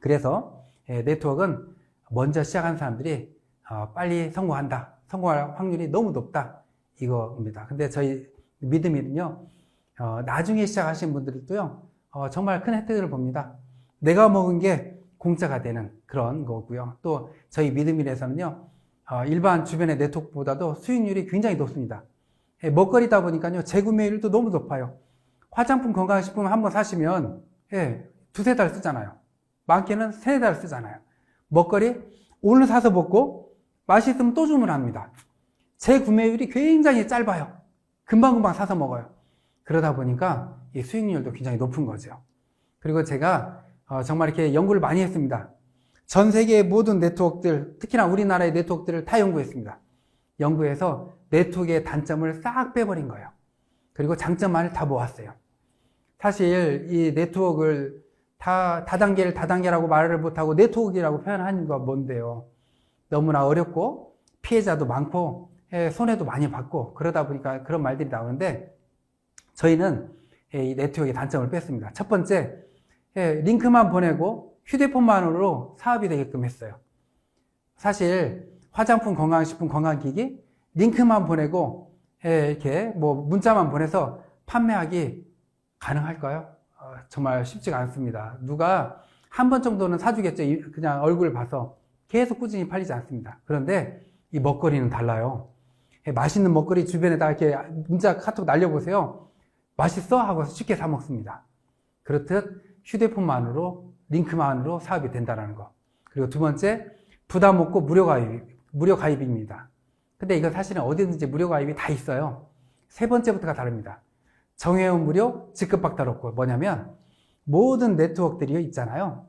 그래서 네트워크는 먼저 시작한 사람들이 빨리 성공한다. 성공할 확률이 너무 높다. 이거입니다. 근데 저희 믿음이는요, 나중에 시작하신 분들도요, 정말 큰 혜택을 봅니다. 내가 먹은 게 공짜가 되는 그런 거고요. 또 저희 믿음이에서는요, 일반 주변의 네트워크보다도 수익률이 굉장히 높습니다. 먹거리다 보니까요, 재구매율도 너무 높아요. 화장품 건강식품 한번 사시면, 두세 달 쓰잖아요. 많게는 세네 달 쓰잖아요. 먹거리, 오늘 사서 먹고, 맛있으면 또 주문합니다. 재구매율이 굉장히 짧아요. 금방금방 사서 먹어요. 그러다 보니까 이 수익률도 굉장히 높은 거죠. 그리고 제가 정말 이렇게 연구를 많이 했습니다. 전 세계의 모든 네트워크들, 특히나 우리나라의 네트워크들을 다 연구했습니다. 연구해서 네트워크의 단점을 싹 빼버린 거예요. 그리고 장점만을 다 모았어요. 사실 이 네트워크를 다단계를 다단계라고 말을 못하고 네트워크라고 표현하는 건 뭔데요? 너무나 어렵고 피해자도 많고 손해도 많이 받고 그러다 보니까 그런 말들이 나오는데 저희는 이 네트워크의 단점을 뺐습니다. 첫 번째, 링크만 보내고 휴대폰만으로 사업이 되게끔 했어요. 사실 화장품, 건강식품, 건강기기 링크만 보내고 이렇게 뭐 문자만 보내서 판매하기 가능할까요? 정말 쉽지가 않습니다. 누가 한 번 정도는 사주겠죠. 그냥 얼굴을 봐서 계속 꾸준히 팔리지 않습니다. 그런데 이 먹거리는 달라요. 맛있는 먹거리 주변에다 이렇게 문자 카톡 날려보세요. 맛있어? 하고 쉽게 사 먹습니다. 그렇듯 휴대폰만으로 링크만으로 사업이 된다는 거. 그리고 두 번째, 부담 없고 무료 가입입니다. 근데 이거 사실은 어디든지 무료 가입이 다 있어요. 세 번째부터가 다릅니다. 정회원 무료, 직급박탈 없고 뭐냐면 모든 네트워크들이 있잖아요.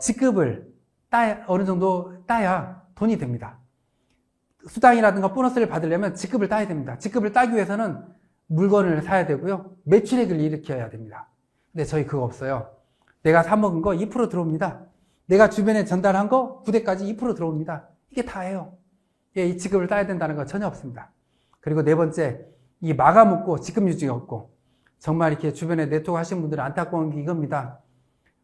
직급을 어느 정도 따야 돈이 됩니다. 수당이라든가 보너스를 받으려면 직급을 따야 됩니다. 직급을 따기 위해서는 물건을 사야 되고요. 매출액을 일으켜야 됩니다. 근데 저희 그거 없어요. 내가 사 먹은 거 2% 들어옵니다. 내가 주변에 전달한 거 부대까지 2% 들어옵니다. 이게 다예요. 이 직급을 따야 된다는 거 전혀 없습니다. 그리고 네 번째, 이 마감 없고 직급 유지가 없고 정말 이렇게 주변에 네트워크 하시는 분들은 안타까운 게 이겁니다.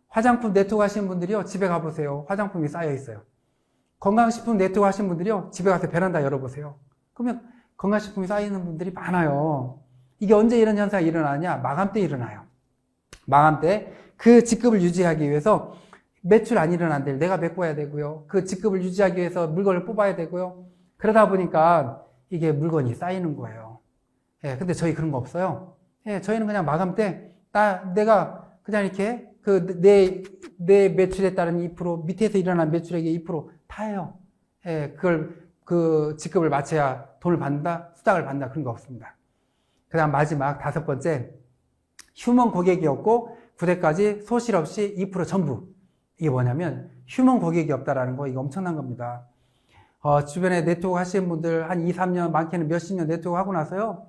화장품 네트워크 하시는 분들이요, 집에 가보세요. 화장품이 쌓여 있어요. 건강식품 네트워크 하시는 분들이요, 집에 가서 베란다 열어보세요. 그러면 건강식품이 쌓이는 분들이 많아요. 이게 언제 이런 현상이 일어나냐? 마감 때 일어나요. 마감 때 그 직급을 유지하기 위해서 매출 안 일어난 데를 내가 메꿔야 되고요. 그 직급을 유지하기 위해서 물건을 뽑아야 되고요. 그러다 보니까 이게 물건이 쌓이는 거예요. 근데 저희 그런 거 없어요. 저희는 그냥 마감 때 내가 그냥 이렇게 내 매출에 따른 2% 밑에서 일어난 매출액의 2% 다예요. 그걸 그 직급을 맞춰야 돈을 받는다, 수당을 받는다 그런 거 없습니다. 그다음 마지막 다섯 번째, 휴먼 고객이 없고 부대까지 소실 없이 2% 전부. 이게 뭐냐면 휴먼 고객이 없다라는 거, 이거 엄청난 겁니다. 주변에 네트워크 하시는 분들 한 2, 3년, 많게는 몇십 년 네트워크 하고 나서요,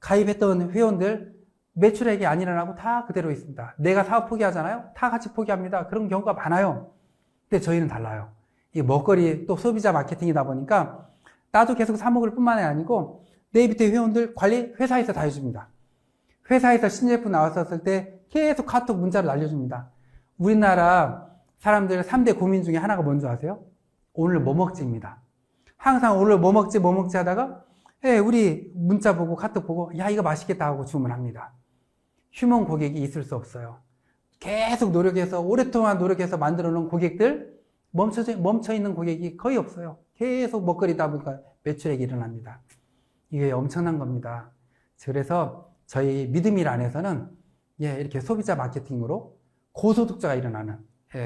가입했던 회원들 매출액이 안 일어나고 다 그대로 있습니다. 내가 사업 포기하잖아요? 다 같이 포기합니다. 그런 경우가 많아요. 근데 저희는 달라요. 이 먹거리 또 소비자 마케팅이다 보니까 나도 계속 사 먹을 뿐만이 아니고 내 밑에 회원들 관리 회사에서 다 해줍니다. 회사에서 신제품 나왔었을 때 계속 카톡 문자로 날려줍니다. 우리나라 사람들 3대 고민 중에 하나가 뭔지 아세요? 오늘 뭐 먹지입니다. 항상 오늘 뭐 먹지 하다가 우리 문자 보고 카톡 보고 야 이거 맛있겠다 하고 주문합니다. 휴먼 고객이 있을 수 없어요. 계속 노력해서 오랫동안 노력해서 만들어 놓은 고객들 멈춰 있는 고객이 거의 없어요. 계속 먹거리다 보니까 매출액이 일어납니다. 이게 엄청난 겁니다. 그래서 저희 믿음일 안에서는 이렇게 소비자 마케팅으로 고소득자가 일어나는,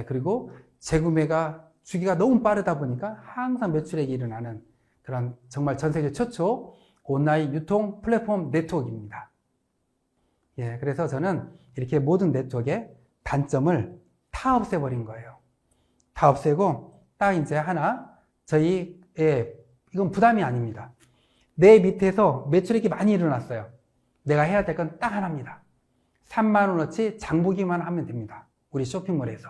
그리고 재구매가 주기가 너무 빠르다 보니까 항상 매출액이 일어나는 그런 정말 전 세계 최초 온라인 유통 플랫폼 네트워크입니다. 그래서 저는 이렇게 모든 네트워크의 단점을 다 없애버린 거예요. 다 없애고 딱 이제 하나, 이건 부담이 아닙니다. 내 밑에서 매출액이 많이 일어났어요. 내가 해야 될 건 딱 하나입니다. 3만 원어치 장보기만 하면 됩니다. 우리 쇼핑몰에서.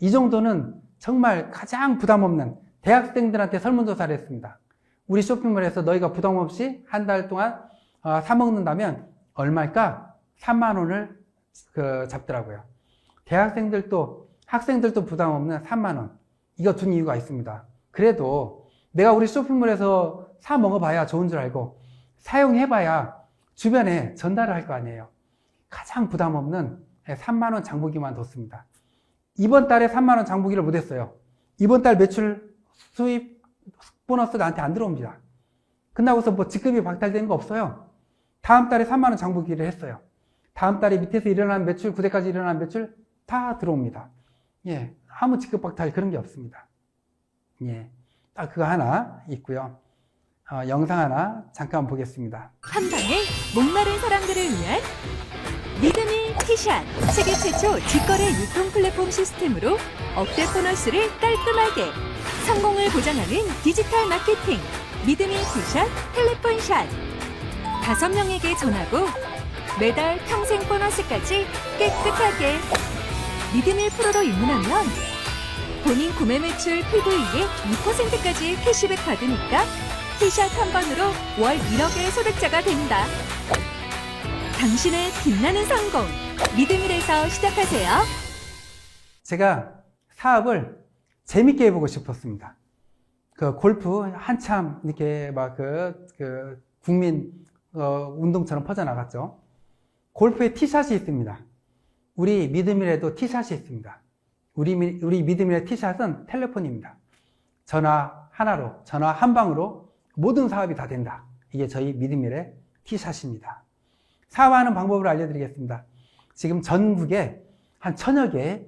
이 정도는 정말 가장 부담 없는, 대학생들한테 설문조사를 했습니다. 우리 쇼핑몰에서 너희가 부담 없이 한 달 동안 사 먹는다면 얼마일까? 3만 원을 잡더라고요. 학생들도 부담 없는 3만 원. 이거 둔 이유가 있습니다. 그래도 내가 우리 쇼핑몰에서 사 먹어봐야 좋은 줄 알고 사용해봐야 주변에 전달을 할 거 아니에요. 가장 부담 없는 3만 원 장보기만 뒀습니다. 이번 달에 3만 원 장보기를 못했어요. 이번 달 매출 수입 보너스 나한테 안 들어옵니다. 끝나고서 뭐 직급이 박탈되는 거 없어요. 다음 달에 3만 원 장보기를 했어요. 다음 달에 밑에서 일어난 매출, 구대까지 일어난 매출 다 들어옵니다. 아무 직급 박탈 그런 게 없습니다. 딱 그거 하나 있고요. 영상 하나 잠깐 보겠습니다. 한 방에 목마른 사람들을 위한 믿음의 티샷, 세계 최초 직거래 유통 플랫폼 시스템으로 억대 보너스를 깔끔하게, 성공을 보장하는 디지털 마케팅, 믿음의 티샷, 텔레폰샷. 5명에게 전하고 매달 평생 보너스까지 깨끗하게. 믿음의 프로로 입문하면 본인 구매 매출 PV에 2%까지 캐시백 받으니까 티샷 한 번으로 월 1억의 소득자가 된다. 당신의 빛나는 성공, 믿음일에서 시작하세요. 제가 사업을 재밌게 해보고 싶었습니다. 그 골프 한참 이렇게 막 국민 운동처럼 퍼져나갔죠. 골프에 티샷이 있습니다. 우리 믿음일에도 티샷이 있습니다. 우리 믿음일의 티샷은 텔레폰입니다. 전화 하나로, 전화 한 방으로 모든 사업이 다 된다. 이게 저희 믿음일의 티샷입니다. 사업하는 방법을 알려드리겠습니다. 지금 전국에 한 1000여 개의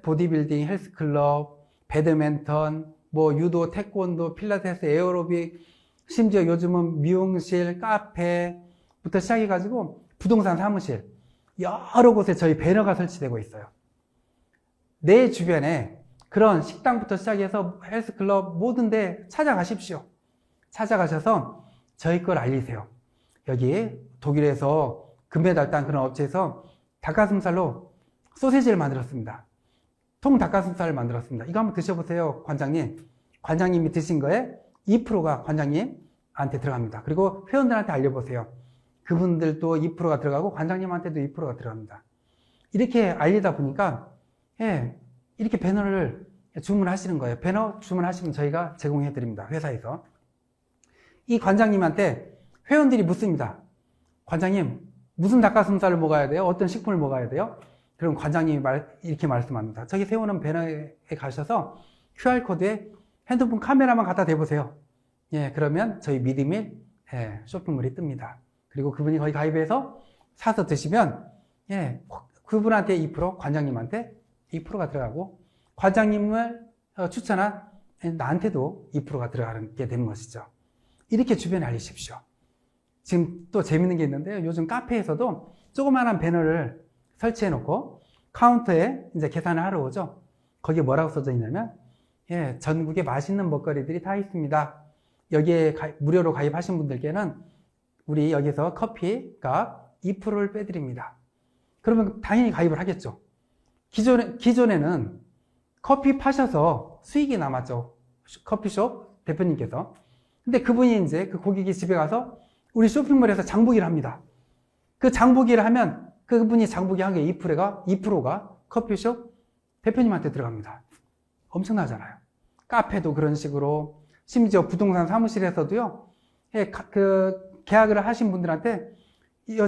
보디빌딩, 헬스클럽, 배드민턴, 유도, 태권도, 필라테스, 에어로빅, 심지어 요즘은 미용실, 카페부터 시작해가지고 부동산 사무실, 여러 곳에 저희 배너가 설치되고 있어요. 내 주변에 그런 식당부터 시작해서 헬스클럽 모든 데 찾아가십시오. 찾아가셔서 저희 걸 알리세요. 여기 독일에서 금메달 딴 그런 업체에서 닭가슴살로 소시지를 만들었습니다. 통 닭가슴살을 만들었습니다. 이거 한번 드셔보세요, 관장님. 관장님이 드신 거에 2%가 관장님한테 들어갑니다. 그리고 회원들한테 알려보세요. 그분들도 2%가 들어가고 관장님한테도 2%가 들어갑니다. 이렇게 알리다 보니까 이렇게 배너를 주문하시는 거예요. 배너 주문하시면 저희가 제공해 드립니다. 회사에서. 이 관장님한테 회원들이 묻습니다. 관장님, 무슨 닭가슴살을 먹어야 돼요? 어떤 식품을 먹어야 돼요? 그럼 관장님이 이렇게 말씀합니다. 저기 세우는 배너에 가셔서 QR코드에 핸드폰 카메라만 갖다 대보세요. 그러면 저희 믿음일 쇼핑몰이 뜹니다. 그리고 그분이 거기 가입해서 사서 드시면 그분한테 2%, 관장님한테 2%가 들어가고 관장님을 추천한 나한테도 2%가 들어가게 되는 것이죠. 이렇게 주변에 알리십시오. 지금 또 재밌는 게 있는데요. 요즘 카페에서도 조그마한 배너를 설치해 놓고 카운터에 이제 계산을 하러 오죠. 거기에 뭐라고 써져 있냐면 전국에 맛있는 먹거리들이 다 있습니다. 여기에 무료로 가입하신 분들께는 우리 여기서 커피값 2%를 빼드립니다. 그러면 당연히 가입을 하겠죠. 기존에는 커피 파셔서 수익이 남았죠. 커피숍 대표님께서. 근데 그분이 이제 그 고객이 집에 가서 우리 쇼핑몰에서 장보기를 합니다. 그 장보기를 하면 그분이 장보기 한 게 2%가 커피숍 대표님한테 들어갑니다. 엄청나잖아요. 카페도 그런 식으로, 심지어 부동산 사무실에서도요, 계약을 하신 분들한테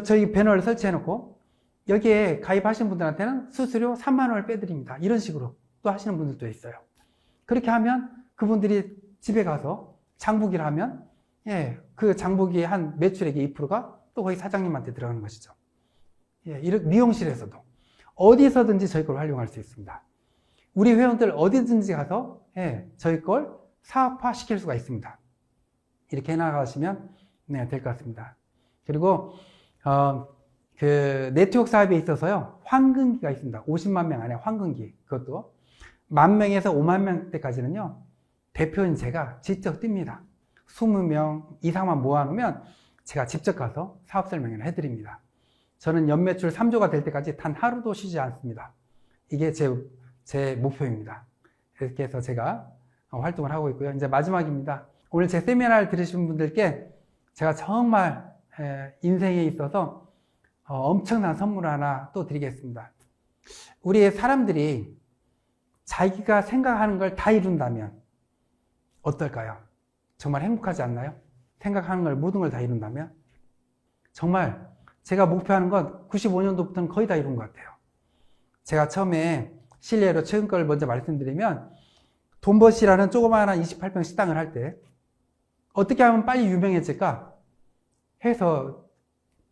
저희 배너를 설치해 놓고 여기에 가입하신 분들한테는 수수료 3만 원을 빼드립니다. 이런 식으로 또 하시는 분들도 있어요. 그렇게 하면 그분들이 집에 가서 장보기를 하면 그 장보기의 한 매출액의 2%가 또 거기 사장님한테 들어가는 것이죠. 미용실에서도 어디서든지 저희 걸 활용할 수 있습니다. 우리 회원들 어디든지 가서 저희 걸 사업화 시킬 수가 있습니다. 이렇게 해나가시면 될 것 같습니다. 그리고 그 네트워크 사업에 있어서요, 황금기가 있습니다. 50만 명 안에 황금기. 그것도 10,000명에서 5만 명대까지는요, 대표인 제가 직접 뜁니다. 20명 이상만 모아놓으면 제가 직접 가서 사업 설명을 해드립니다. 저는 연매출 3조가 될 때까지 단 하루도 쉬지 않습니다. 이게 제 목표입니다. 이렇게 해서 제가 활동을 하고 있고요. 이제 마지막입니다. 오늘 제 세미나를 들으신 분들께 제가 정말 인생에 있어서 엄청난 선물 하나 또 드리겠습니다. 우리 사람들이 자기가 생각하는 걸 다 이룬다면 어떨까요? 정말 행복하지 않나요? 생각하는 걸 모든 걸 다 이룬다면? 정말 제가 목표하는 건 95년도부터는 거의 다 이룬 것 같아요. 제가 처음에 실례로 최근 걸 먼저 말씀드리면, 돈버시라는 조그마한 28평 식당을 할 때 어떻게 하면 빨리 유명해질까 해서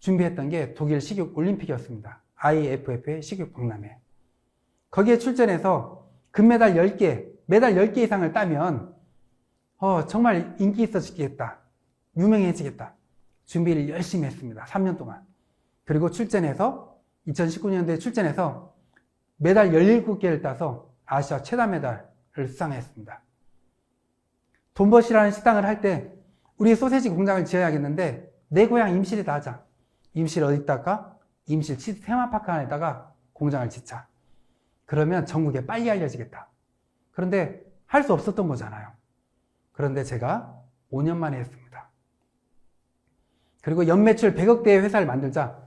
준비했던 게 독일 식육 올림픽이었습니다. IFF의 식육 박람회. 거기에 출전해서 금메달 10개, 메달 10개 이상을 따면 정말 인기 있어지겠다, 유명해지겠다. 준비를 열심히 했습니다. 3년 동안. 그리고 출전해서 2019년도에 출전해서 메달 17개를 따서 아시아 최다 메달을 수상했습니다. 돈벗이라는 식당을 할 때 우리 소세지 공장을 지어야겠는데 내 고향 임실에다 하자. 임실 어디다가? 임실 치즈 테마파크 안에다가 공장을 짓자. 그러면 전국에 빨리 알려지겠다. 그런데 할 수 없었던 거잖아요. 그런데 제가 5년 만에 했습니다. 그리고 연매출 100억대의 회사를 만들자.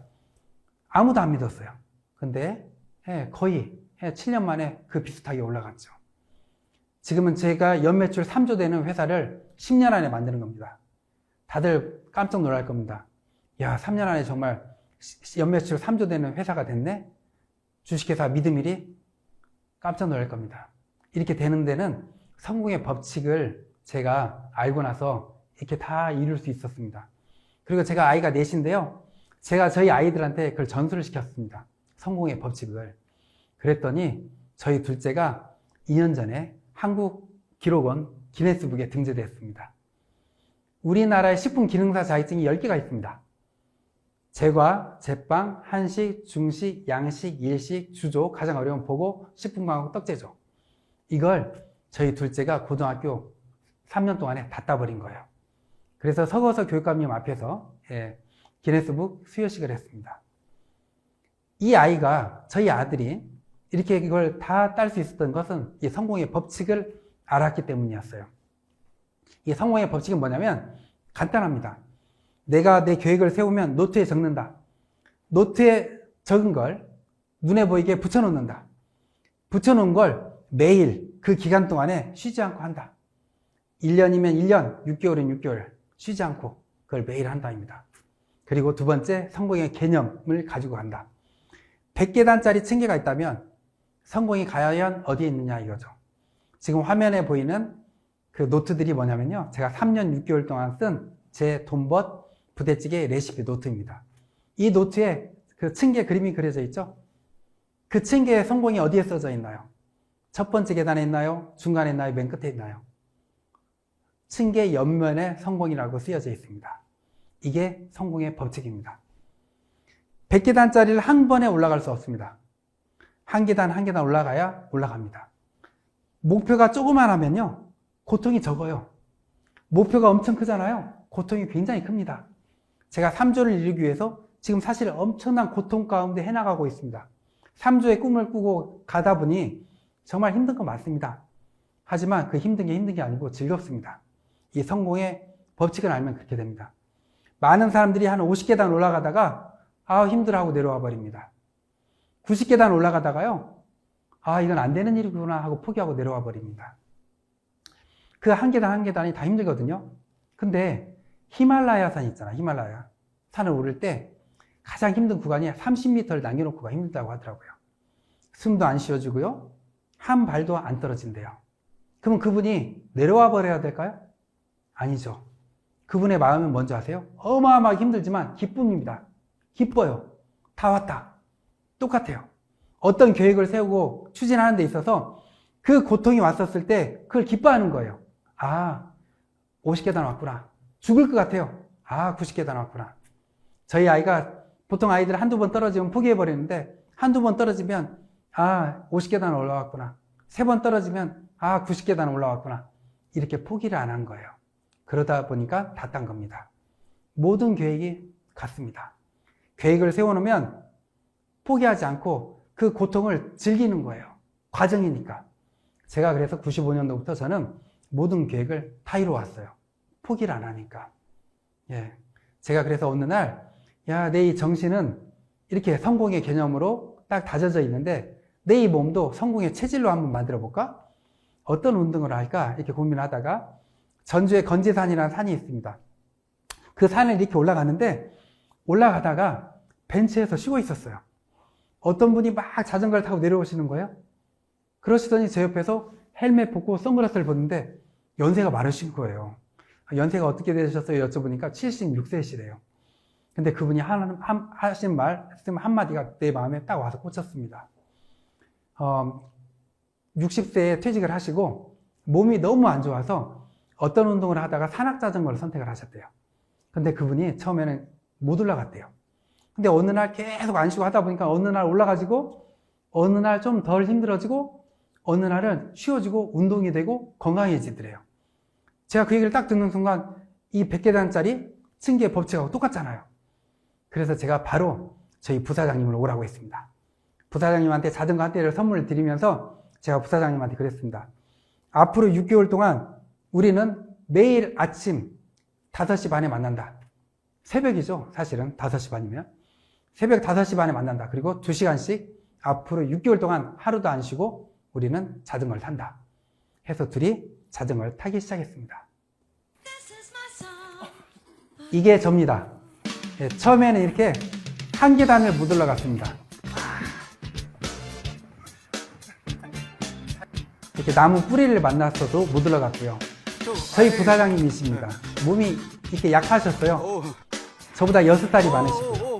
아무도 안 믿었어요. 근데 거의 7년 만에 그 비슷하게 올라갔죠. 지금은 제가 연매출 3조 되는 회사를 10년 안에 만드는 겁니다. 다들 깜짝 놀랄 겁니다. 야, 3년 안에 정말 연매출 3조 되는 회사가 됐네? 주식회사 믿음일이 깜짝 놀랄 겁니다. 이렇게 되는 데는 성공의 법칙을 제가 알고 나서 이렇게 다 이룰 수 있었습니다. 그리고 제가 아이가 넷인데요. 제가 저희 아이들한테 그걸 전수를 시켰습니다. 성공의 법칙을. 그랬더니 저희 둘째가 2년 전에 한국기록원 기네스북에 등재됐습니다. 우리나라의 식품기능사 자격증이 10개가 있습니다. 제과, 제빵, 한식, 중식, 양식, 일식, 주조, 가장 어려운 보고, 식품과학 떡제조. 이걸 저희 둘째가 고등학교 3년 동안에 다 따버린 거예요. 그래서 서거서 교육감님 앞에서 기네스북 수여식을 했습니다. 이 아이가, 저희 아들이 이렇게 이걸 다 딸 수 있었던 것은 이 성공의 법칙을 알았기 때문이었어요. 이 성공의 법칙은 뭐냐면 간단합니다. 내가 내 계획을 세우면 노트에 적는다. 노트에 적은 걸 눈에 보이게 붙여놓는다. 붙여놓은 걸 매일 그 기간 동안에 쉬지 않고 한다. 1년이면 1년, 6개월이면 6개월 쉬지 않고 그걸 매일 한다입니다. 그리고 두 번째, 성공의 개념을 가지고 간다. 100계단짜리 층계가 있다면 성공이 과연 어디에 있느냐 이거죠. 지금 화면에 보이는 그 노트들이 뭐냐면요. 제가 3년 6개월 동안 쓴 제 돈벗 부대찌개 레시피 노트입니다. 이 노트에 그 층계 그림이 그려져 있죠. 그 층계의 성공이 어디에 써져 있나요? 첫 번째 계단에 있나요? 중간에 있나요? 맨 끝에 있나요? 층계 옆면에 성공이라고 쓰여져 있습니다. 이게 성공의 법칙입니다. 100계단짜리를 한 번에 올라갈 수 없습니다. 한 계단 한 계단 올라가야 올라갑니다. 목표가 조그만하면요 고통이 적어요. 목표가 엄청 크잖아요. 고통이 굉장히 큽니다. 제가 3조를 이루기 위해서 지금 사실 엄청난 고통 가운데 해나가고 있습니다. 3조의 꿈을 꾸고 가다 보니 정말 힘든 건 맞습니다. 하지만 그 힘든 게 아니고 즐겁습니다. 이 성공의 법칙을 알면 그렇게 됩니다. 많은 사람들이 한 50계단 올라가다가 힘들어하고 내려와 버립니다. 90계단 올라가다가요 이건 안 되는 일이구나 하고 포기하고 내려와 버립니다. 그 한 계단 한 계단이 다 힘들거든요. 근데 히말라야 산 있잖아. 히말라야 산을 오를 때 가장 힘든 구간이 30m를 남겨놓고 가 힘들다고 하더라고요. 숨도 안 쉬어지고요. 한 발도 안 떨어진대요. 그러면 그분이 내려와 버려야 될까요? 아니죠. 그분의 마음은 뭔지 아세요? 어마어마하게 힘들지만 기쁨입니다. 기뻐요. 다 왔다. 똑같아요. 어떤 계획을 세우고 추진하는 데 있어서 그 고통이 왔었을 때 그걸 기뻐하는 거예요. 50계단 왔구나. 죽을 것 같아요. 90계단 왔구나. 저희 아이가 보통 아이들 한두 번 떨어지면 포기해버리는데 한두 번 떨어지면 50계단 올라왔구나. 3번 떨어지면 90계단 올라왔구나. 이렇게 포기를 안 한 거예요. 그러다 보니까 다 딴 겁니다. 모든 계획이 같습니다. 계획을 세워놓으면 포기하지 않고 그 고통을 즐기는 거예요. 과정이니까. 제가 그래서 95년도부터 저는 모든 계획을 다 이루어왔어요. 포기를 안 하니까. 제가 그래서 어느 날, 내 이 정신은 이렇게 성공의 개념으로 딱 다져져 있는데, 내 이 몸도 성공의 체질로 한번 만들어 볼까? 어떤 운동을 할까? 이렇게 고민하다가, 전주에 건지산이라는 산이 있습니다. 그 산을 이렇게 올라가는데, 올라가다가 벤치에서 쉬고 있었어요. 어떤 분이 막 자전거를 타고 내려오시는 거예요. 그러시더니 제 옆에서 헬멧 벗고 선글라스를 벗는데 연세가 많으신 거예요. 연세가 어떻게 되셨어요? 여쭤보니까 76세시래요. 근데 그분이 하신 말씀 한마디가 내 마음에 딱 와서 꽂혔습니다. 60세에 퇴직을 하시고 몸이 너무 안 좋아서 어떤 운동을 하다가 산악자전거를 선택을 하셨대요. 근데 그분이 처음에는 못 올라갔대요. 근데 어느 날 계속 안 쉬고 하다 보니까 어느 날 올라가지고 어느 날 좀 덜 힘들어지고 어느 날은 쉬워지고 운동이 되고 건강해지더래요. 제가 그 얘기를 딱 듣는 순간 이 100계단짜리 층계 법칙하고 똑같잖아요. 그래서 제가 바로 저희 부사장님을 오라고 했습니다. 부사장님한테 자전거 한 대를 선물을 드리면서 제가 부사장님한테 그랬습니다. 앞으로 6개월 동안 우리는 매일 아침 5시 반에 만난다. 새벽이죠, 사실은 5시 반이면. 새벽 5시 반에 만난다. 그리고 2시간씩 앞으로 6개월 동안 하루도 안 쉬고 우리는 자전거를 탄다. 해서 둘이 자전거를 타기 시작했습니다. 이게 접니다. 예, 처음에는 이렇게 한 계단을 못 올라갔습니다. 이렇게 나무 뿌리를 만났어도 못 올라갔고요. 저희 부사장님이십니다. 몸이 이렇게 약하셨어요. 저보다 6살이 많으시고.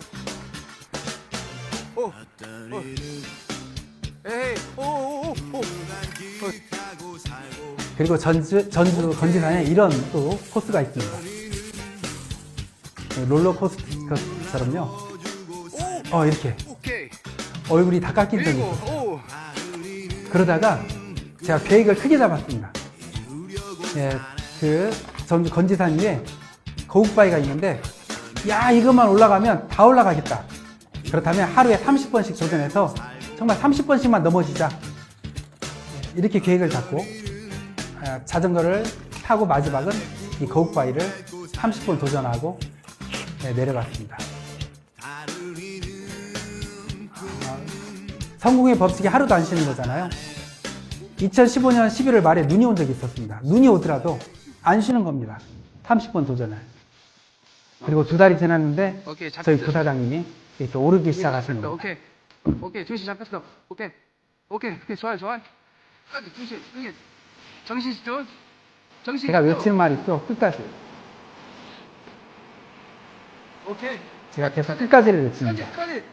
그리고 전주 건지산에 이런 또 코스가 있습니다. 롤러코스터처럼요. 이렇게 얼굴이 다 깎인 적이 있어요. 그러다가 제가 계획을 크게 잡았습니다. 예, 그 전주 건지산 위에 거북바위가 있는데, 야, 이것만 올라가면 다 올라가겠다. 그렇다면 하루에 30번씩 도전해서 정말 30번씩만 넘어지자. 이렇게 계획을 잡고 자전거를 타고 마지막은 이 거북바위를 30번 도전하고 내려갔습니다. 성공의 법칙이 하루도 안 쉬는 거잖아요. 2015년 11월 말에 눈이 온 적이 있었습니다. 눈이 오더라도 안 쉬는 겁니다. 30번 도전을. 그리고 2달이 지났는데 저희 부사장님이 이렇게 오르기 시작하시는 겁니다. 오케이, 중심 잡혔어. 오케이, 좋아요. 정신 집중. 제가 외치는 말이 있죠. 끝까지. 오케이. 제가 계속 끝까지를 외칩니다. 끝까지.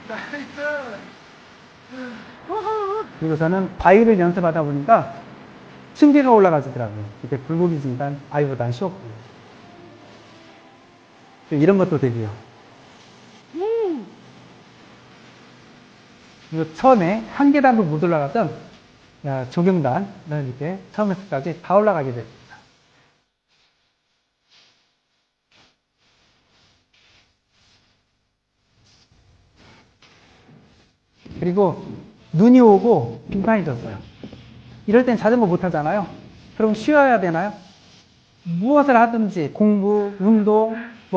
나이스. 그리고 저는 바위를 연습하다 보니까 층계가 올라가지더라고요. 이렇게 굴곡이 중간 바위보다는 쉬웠고요. 이런 것도 되고요. 그리고 처음에 한 계단도 못 올라가던 조경단을 이렇게 처음에서까지 다 올라가게 됩니다. 그리고 눈이 오고 빙판이 졌어요. 이럴 땐 자전거 못 타잖아요. 그럼 쉬어야 되나요? 무엇을 하든지 공부, 운동,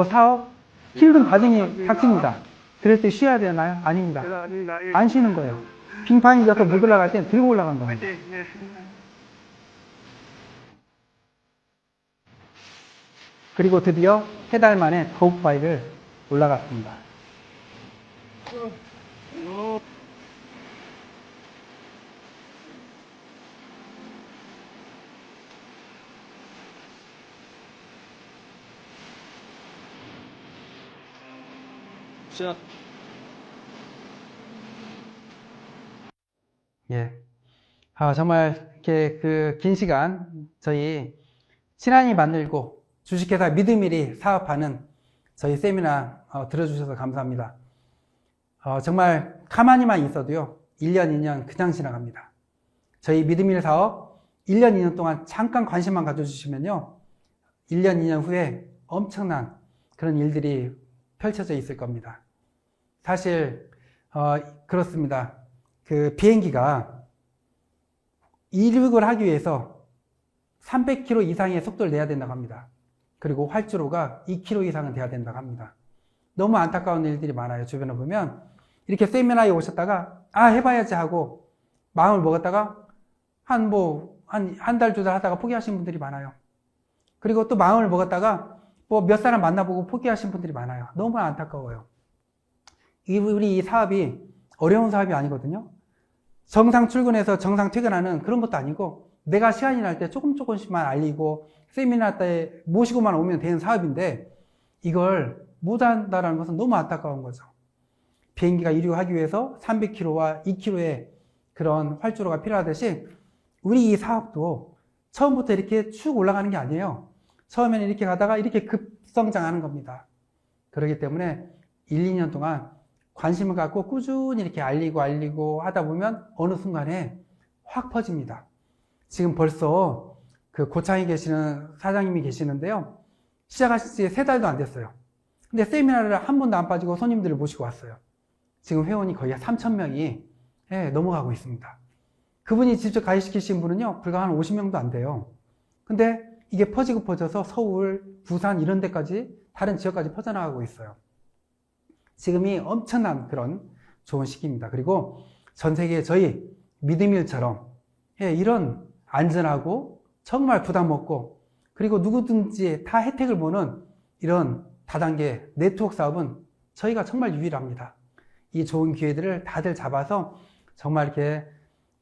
사업, 힘든 과정이 닥칩니다. 그럴 때 쉬어야 되나요? 아닙니다. 안 쉬는 거예요. 빙판이 져서 못 올라갈 땐 들고 올라간 겁니다. 그리고 드디어 3달 만에 거북바위를 올라갔습니다. 예. 정말 이렇게 그 긴 시간 저희 친환이 만들고 주식회사 믿음일이 사업하는 저희 세미나 들어주셔서 감사합니다. 정말 가만히만 있어도요, 1년, 2년 그냥 지나갑니다. 저희 믿음일 사업 1년, 2년 동안 잠깐 관심만 가져주시면요, 1년, 2년 후에 엄청난 그런 일들이 펼쳐져 있을 겁니다. 사실 그렇습니다. 그 비행기가 이륙을 하기 위해서 300km 이상의 속도를 내야 된다고 합니다. 그리고 활주로가 2km 이상은 돼야 된다고 합니다. 너무 안타까운 일들이 많아요. 주변에 보면 이렇게 세미나에 오셨다가 해봐야지 하고 마음을 먹었다가 한 달, 2달 하다가 포기하신 분들이 많아요. 그리고 또 마음을 먹었다가 몇 사람 만나보고 포기하신 분들이 많아요. 너무 안타까워요. 우리 이 사업이 어려운 사업이 아니거든요. 정상 출근해서 정상 퇴근하는 그런 것도 아니고, 내가 시간이 날 때 조금씩만 알리고 세미나 때 모시고만 오면 되는 사업인데, 이걸 못한다는 것은 너무 안타까운 거죠. 비행기가 이륙하기 위해서 300km와 2km의 그런 활주로가 필요하듯이 우리 이 사업도 처음부터 이렇게 쭉 올라가는 게 아니에요. 처음에는 이렇게 가다가 이렇게 급성장하는 겁니다. 그렇기 때문에 1, 2년 동안 관심을 갖고 꾸준히 이렇게 알리고 하다 보면 어느 순간에 확 퍼집니다. 지금 벌써 그 고창에 계시는 사장님이 계시는데요. 시작하신 지 3달도 안 됐어요. 근데 세미나를 한 번도 안 빠지고 손님들을 모시고 왔어요. 지금 회원이 거의 3,000명이 넘어가고 있습니다. 그분이 직접 가입시키신 분은요, 불과 한 50명도 안 돼요. 근데 이게 퍼져서 서울, 부산 이런 데까지, 다른 지역까지 퍼져나가고 있어요. 지금이 엄청난 그런 좋은 시기입니다. 그리고 전 세계 저희 믿음일처럼 이런 안전하고 정말 부담 없고 그리고 누구든지 다 혜택을 보는 이런 다단계 네트워크 사업은 저희가 정말 유일합니다. 이 좋은 기회들을 다들 잡아서 정말 이렇게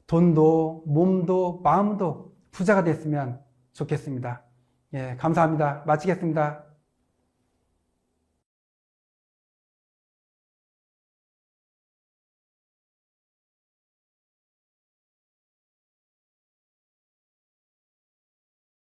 돈도 몸도 마음도 부자가 됐으면 좋겠습니다. 감사합니다. 마치겠습니다.